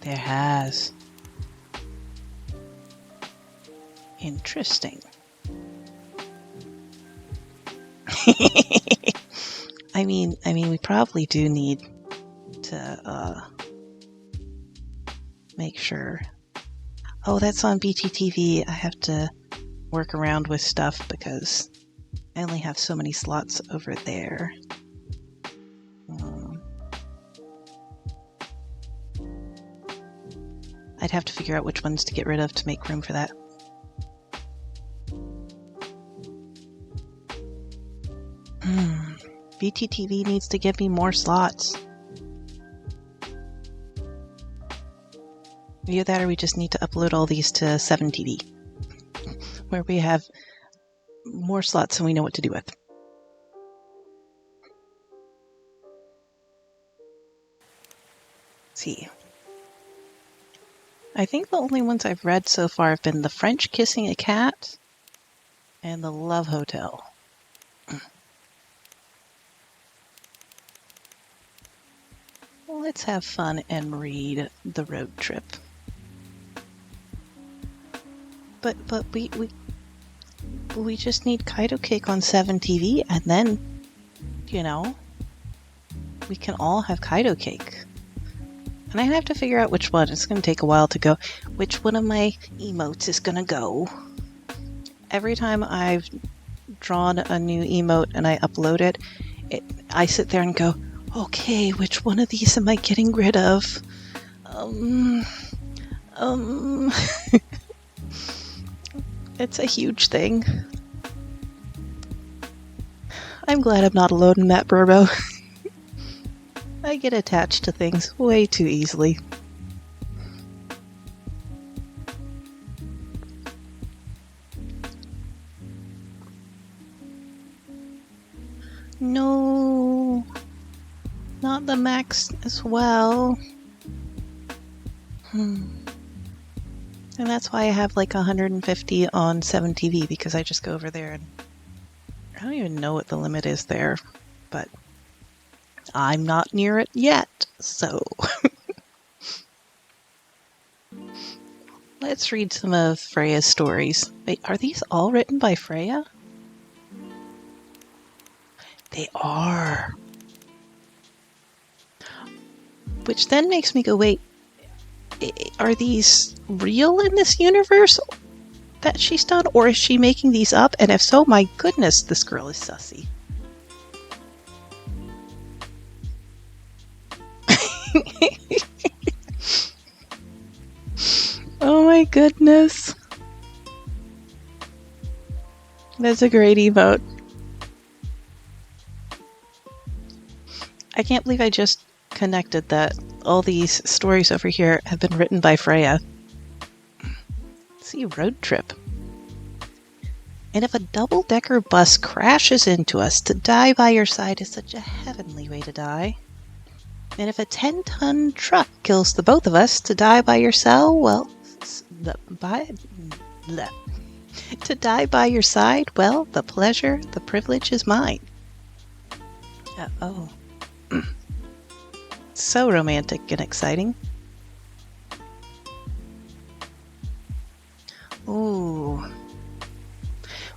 There has. Interesting. I mean, we probably do need to make sure. Oh, that's on BTTV. I have to work around with stuff because I only have so many slots over there. I'd have to figure out which ones to get rid of to make room for that. BTTV needs to give me more slots. Either that or we just need to upload all these to 7TV, where we have more slots and we know what to do with. Let's see. I think the only ones I've read so far have been The French Kissing a Cat and The Love Hotel. Let's have fun and read The Road Trip. But we just need Kaido Cake on 7TV, and then, you know, we can all have Kaido Cake. And I have to figure out which one. It's going to take a while to go. Which one of my emotes is going to go? Every time I've drawn a new emote and I upload it, I sit there and go, okay, which one of these am I getting rid of? It's a huge thing. I'm glad I'm not alone in that, Burbo. I get attached to things way too easily. No, not the max as well. And that's why I have like 150 on 7TV, because I just go over there and I don't even know what the limit is there, but I'm not near it yet, so let's read some of Freya's stories. Wait, are these all written by Freya? They are. Which then makes me go, wait, are these real in this universe that she's done, or is she making these up? And if so, my goodness, this girl is sussy. Oh my goodness. That's a great emote. I can't believe I just connected that all these stories over here have been written by Freya. Let's see, Road Trip. And if a double-decker bus crashes into us, to die by your side is such a heavenly way to die. And if a 10-ton truck kills the both of us, to die by your cell, well, to die by your side, well, the pleasure, the privilege is mine. Oh. So romantic and exciting. Ooh.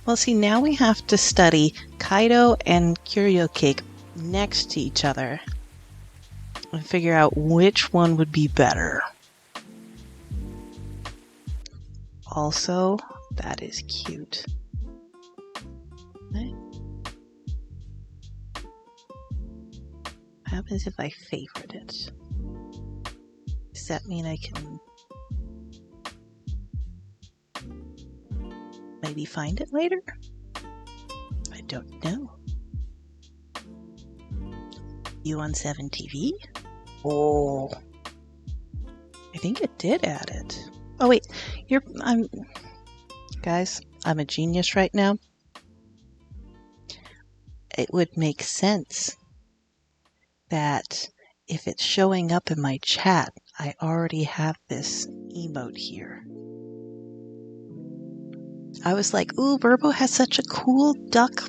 Well, see, now we have to study Kaido and Curio Cake next to each other and figure out which one would be better. Also, that is cute. What happens if I favorite it? Does that mean I can maybe find it later? I don't know. You on 7TV? Oh, I think it did add it. Oh wait, guys, I'm a genius right now. It would make sense that if it's showing up in my chat, I already have this emote here. I was like, ooh, Burbo has such a cool duck.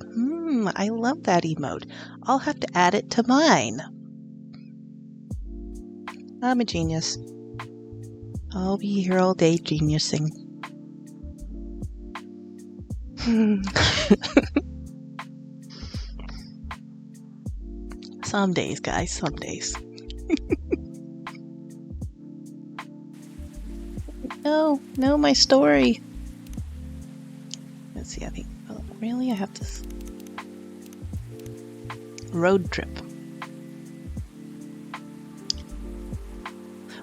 I love that emote. I'll have to add it to mine. I'm a genius. I'll be here all day geniusing. Some days, guys, some days. No, my story. Let's see, I think, oh, really? I have this road trip.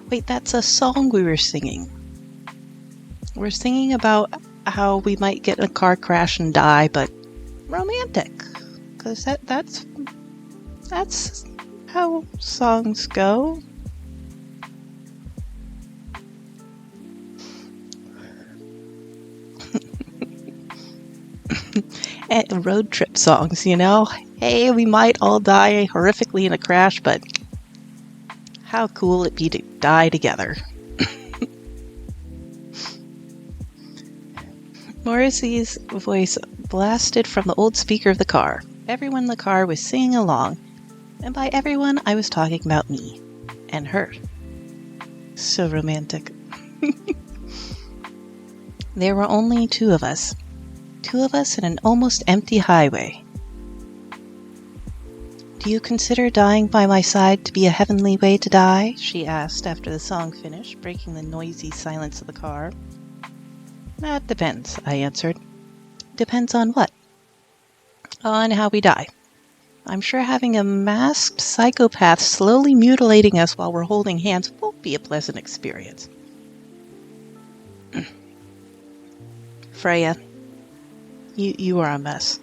Wait, that's a song we were singing. We're singing about how we might get in a car crash and die, but romantic. Because that's how songs go. And road trip songs, you know? Hey, we might all die horrifically in a crash, but how cool it'd be to die together. Morrissey's voice blasted from the old speaker of the car. Everyone in the car was singing along, and by everyone, I was talking about me and her. So romantic. There were only two of us in an almost empty highway. Do you consider dying by my side to be a heavenly way to die? She asked after the song finished, breaking the noisy silence of the car. That depends, I answered. Depends on what? On how we die. I'm sure having a masked psychopath slowly mutilating us while we're holding hands won't be a pleasant experience. Freya, you are a mess.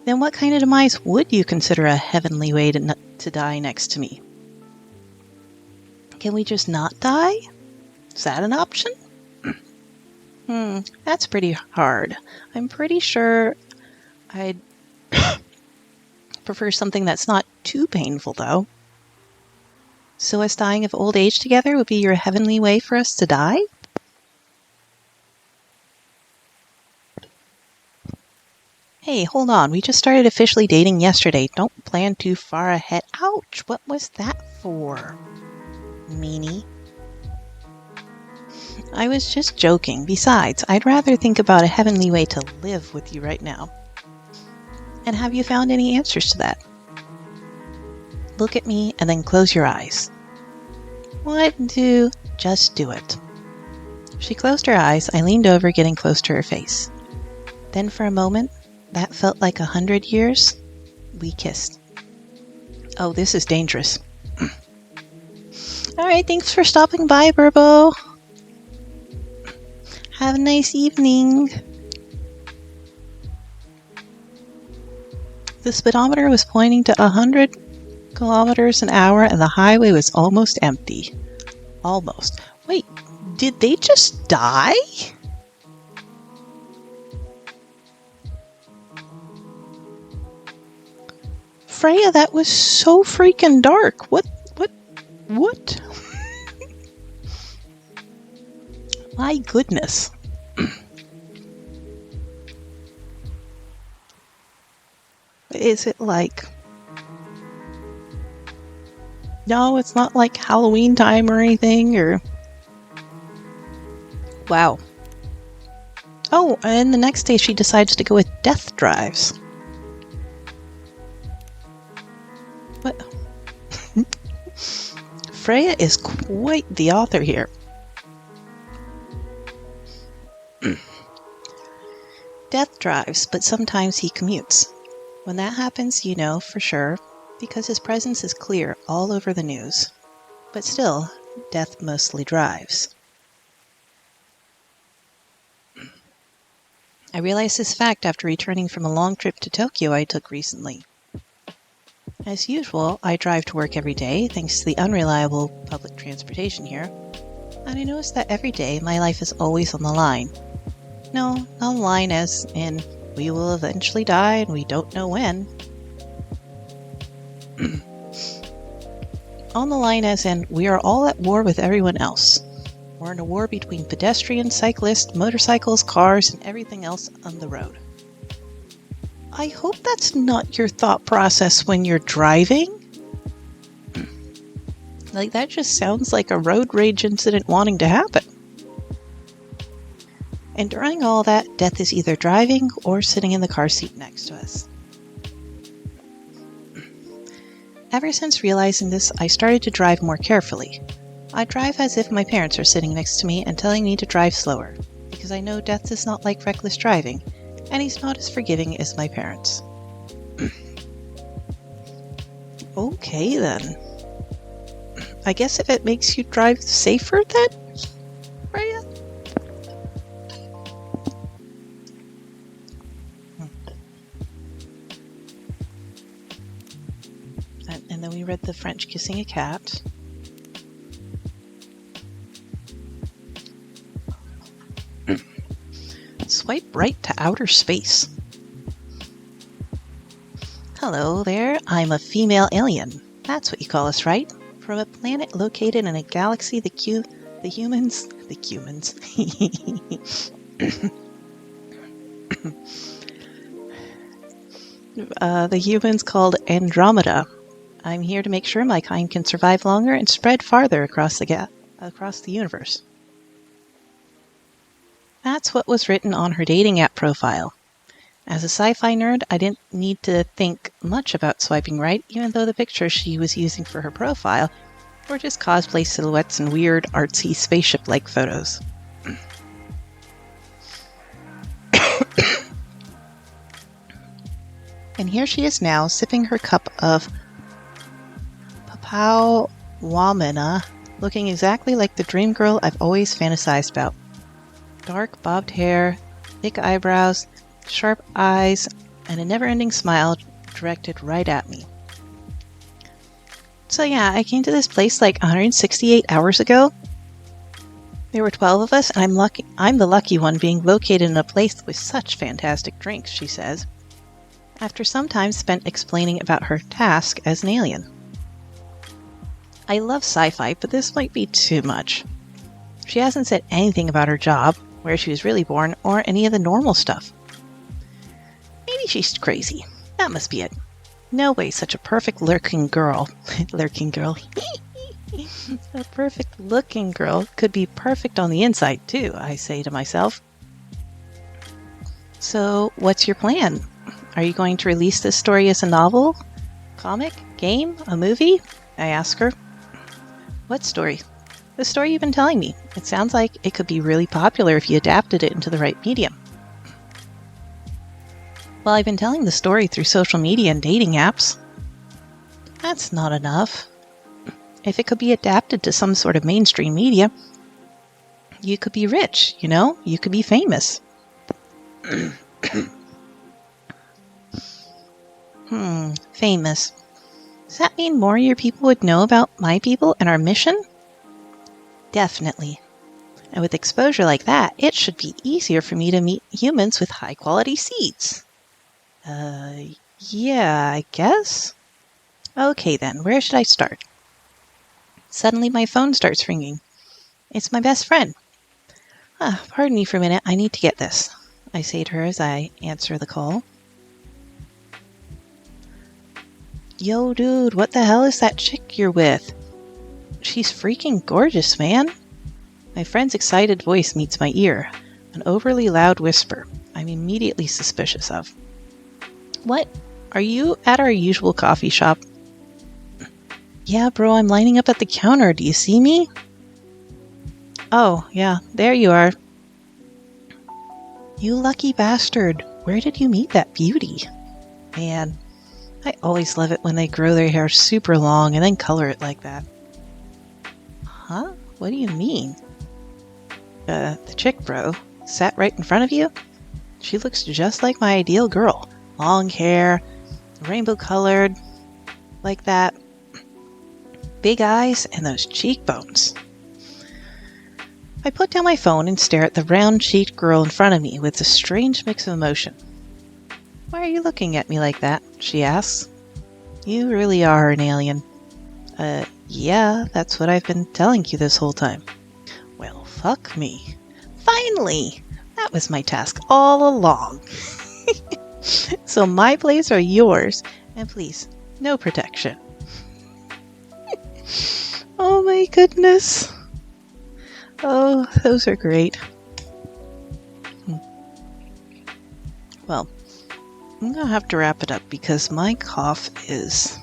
Then what kind of demise would you consider a heavenly way to die next to me? Can we just not die? Is that an option? That's pretty hard. I'm pretty sure I'd prefer something that's not too painful, though. So us dying of old age together would be your heavenly way for us to die? Hey, hold on. We just started officially dating yesterday. Don't plan too far ahead. Ouch! What was that for? Meanie. I was just joking. Besides, I'd rather think about a heavenly way to live with you right now. And have you found any answers to that? Look at me and then close your eyes. Just do it. She closed her eyes. I leaned over, getting close to her face. Then for a moment, that felt like 100 years, we kissed. Oh, this is dangerous. Alright, thanks for stopping by, Burbo. Have a nice evening. The speedometer was pointing to 100 kilometers an hour and the highway was almost empty. Almost. Wait, did they just die? Freya, that was so freaking dark. What? My goodness. Is it like... No, it's not like Halloween time or anything, or... Wow. Oh, and the next day she decides to go with death drives. What? Freya is quite the author here. Death drives, but sometimes he commutes. When that happens, you know for sure, because his presence is clear all over the news. But still, death mostly drives. I realized this fact after returning from a long trip to Tokyo I took recently. As usual, I drive to work every day thanks to the unreliable public transportation here, and I notice that every day my life is always on the line. No, not on the line as in we will eventually die and we don't know when. On the line as in we are all at war with everyone else. We're in a war between pedestrians, cyclists, motorcycles, cars, and everything else on the road. I hope that's not your thought process when you're driving. Like, that just sounds like a road rage incident wanting to happen. And during all that, Death is either driving or sitting in the car seat next to us. Ever since realizing this, I started to drive more carefully. I drive as if my parents are sitting next to me and telling me to drive slower, because I know Death is not like reckless driving, and he's not as forgiving as my parents. Okay then. I guess if it makes you drive safer then, Freya? And then we read The French Kissing a Cat. Swipe right to outer space. Hello there, I'm a female alien. That's what you call us, right? From a planet located in a galaxy the humans called Andromeda. I'm here to make sure my kind can survive longer and spread farther across the universe. That's what was written on her dating app profile. As a sci-fi nerd, I didn't need to think much about swiping right, even though the pictures she was using for her profile were just cosplay silhouettes and weird, artsy, spaceship-like photos. And here she is now, sipping her cup of Papau Wamena, looking exactly like the dream girl I've always fantasized about. Dark bobbed hair, thick eyebrows, sharp eyes, and a never-ending smile directed right at me. So yeah, I came to this place like 168 hours ago. There were 12 of us, and I'm the lucky one being located in a place with such fantastic drinks, she says, after some time spent explaining about her task as an alien. I love sci-fi, but this might be too much. She hasn't said anything about her job, where she was really born, or any of the normal stuff. Maybe she's crazy. That must be it. No way such a perfect lurking girl. A perfect looking girl could be perfect on the inside too, I say to myself. So, what's your plan? Are you going to release this story as a novel? Comic? Game? A movie? I ask her. What story? The story you've been telling me. It sounds like it could be really popular if you adapted it into the right medium. Well, I've been telling the story through social media and dating apps. That's not enough. If it could be adapted to some sort of mainstream media, you could be rich, you know? You could be famous. Famous. Does that mean more of your people would know about my people and our mission? Definitely. And with exposure like that, it should be easier for me to meet humans with high-quality seeds. Yeah, I guess. Okay then, where should I start? Suddenly my phone starts ringing. It's my best friend. Pardon me for a minute, I need to get this, I say to her as I answer the call. Yo, dude, what the hell is that chick you're with? She's freaking gorgeous, man. My friend's excited voice meets my ear, an overly loud whisper I'm immediately suspicious of. What? Are you at our usual coffee shop? Yeah, bro, I'm lining up at the counter. Do you see me? Oh, yeah, there you are. You lucky bastard. Where did you meet that beauty? Man, I always love it when they grow their hair super long and then color it like that. Huh? What do you mean? The chick, bro, sat right in front of you? She looks just like my ideal girl. Long hair, rainbow colored. like that. Big eyes and those cheekbones. I put down my phone and stare at the round-cheeked girl in front of me with a strange mix of emotion. "Why are you looking at me like that?" she asks. "You really are an alien." Yeah, that's what I've been telling you this whole time." "Well, fuck me. Finally! That was my task all along." "So my plays are yours, and please, no protection." Oh my goodness. Oh, those are great. Well, I'm gonna have to wrap it up because my cough is...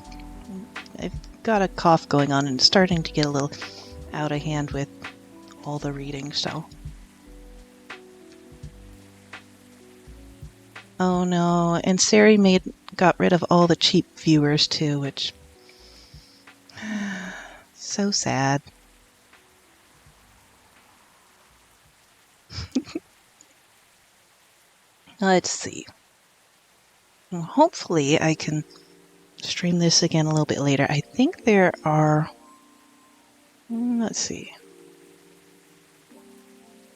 I've got a cough going on and it's starting to get a little out of hand with all the reading, so... Oh no, and Sari got rid of all the cheap viewers too, which... so sad. Let's see. Well, hopefully I can stream this again a little bit later. I think there are... let's see.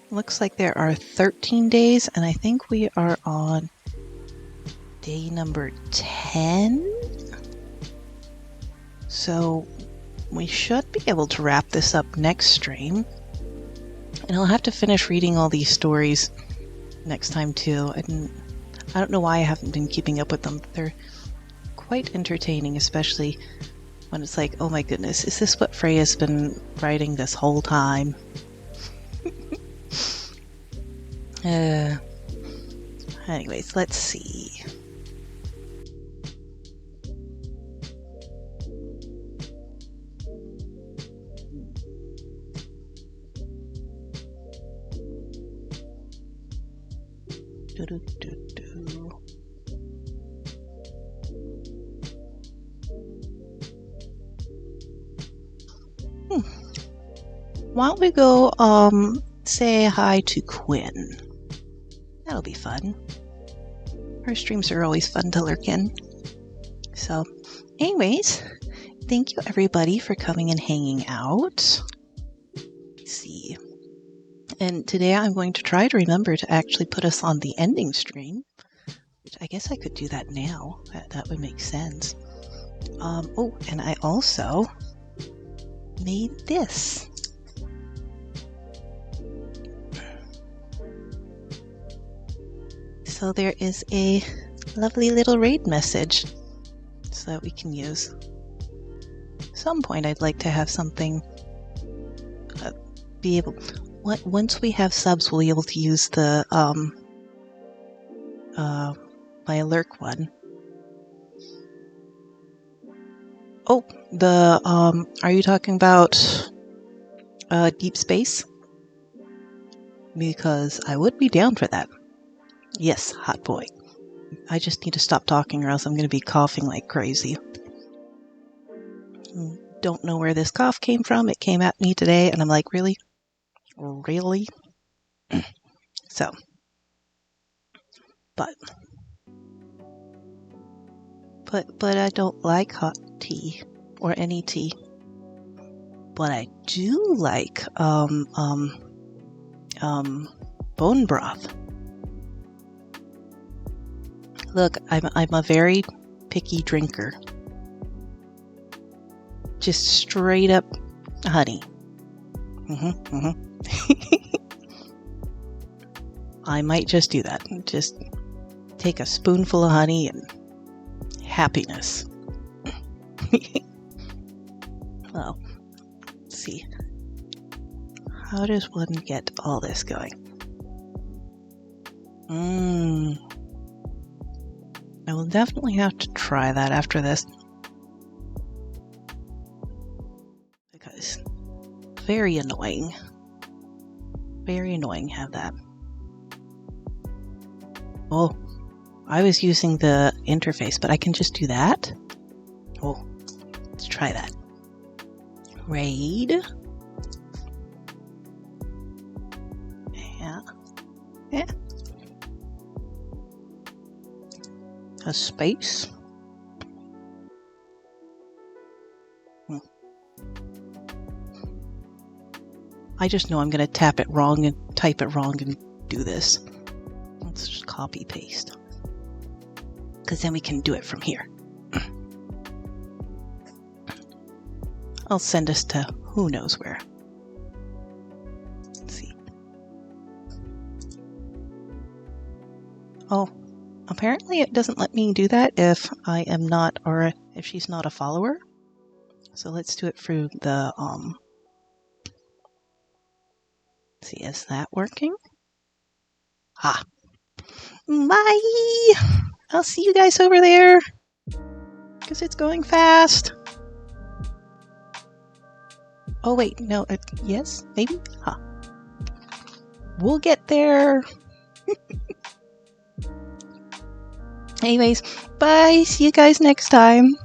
Looks like there are 13 days, and I think we are on day number 10. So we should be able to wrap this up next stream. And I'll have to finish reading all these stories next time too. I don't know why I haven't been keeping up with them. They're quite entertaining, especially when it's like, oh my goodness, is this what Freya's been writing this whole time? Anyways, let's see. Why don't we go say hi to Quinn? That'll be fun. Her streams are always fun to lurk in. So, anyways, thank you everybody for coming and hanging out. Let's see. And today I'm going to try to remember to actually put us on the ending stream. Which I guess I could do that now. That would make sense. Oh, and I also made this. So there is a lovely little raid message so that we can use. At some point I'd like to have something be able... Once we have subs, we'll be able to use the my lurk one. Oh, the are you talking about Deep Space? Because I would be down for that. Yes, hot boy. I just need to stop talking or else I'm going to be coughing like crazy. Don't know where this cough came from. It came at me today and I'm like, really? Really? So, but I don't like hot tea or any tea. But I do like bone broth. Look, I'm a very picky drinker. Just straight up honey. I might just do that. Just take a spoonful of honey and happiness. Well, let's see. How does one get all this going? I will definitely have to try that after this. Because very annoying. Very annoying have that. Oh, I was using the interface, but I can just do that? Oh, let's try that. Raid. Yeah. A space. I just know I'm going to tap it wrong and type it wrong and do this. Let's just copy paste. Because then we can do it from here. I'll send us to who knows where. Let's see. Oh, apparently it doesn't let me do that if I am not, or if she's not a follower. So let's do it through the, let's see, is that working? Ah. Bye! I'll see you guys over there. Because it's going fast. Oh wait, no, yes, maybe? Huh. We'll get there. Anyways, bye. See you guys next time.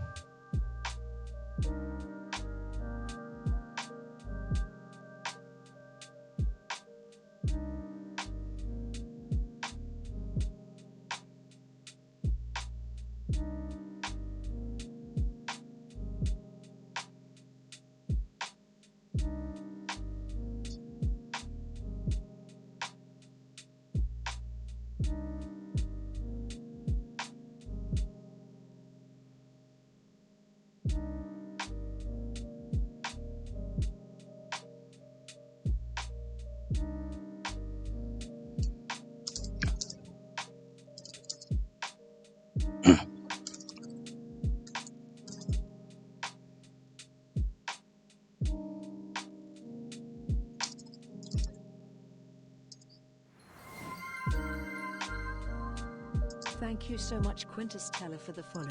Thank you so much, Quintus Teller, for the follow.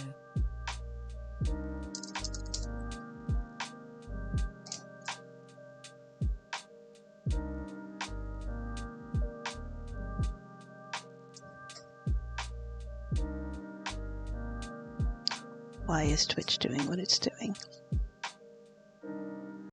Why is Twitch doing what it's doing?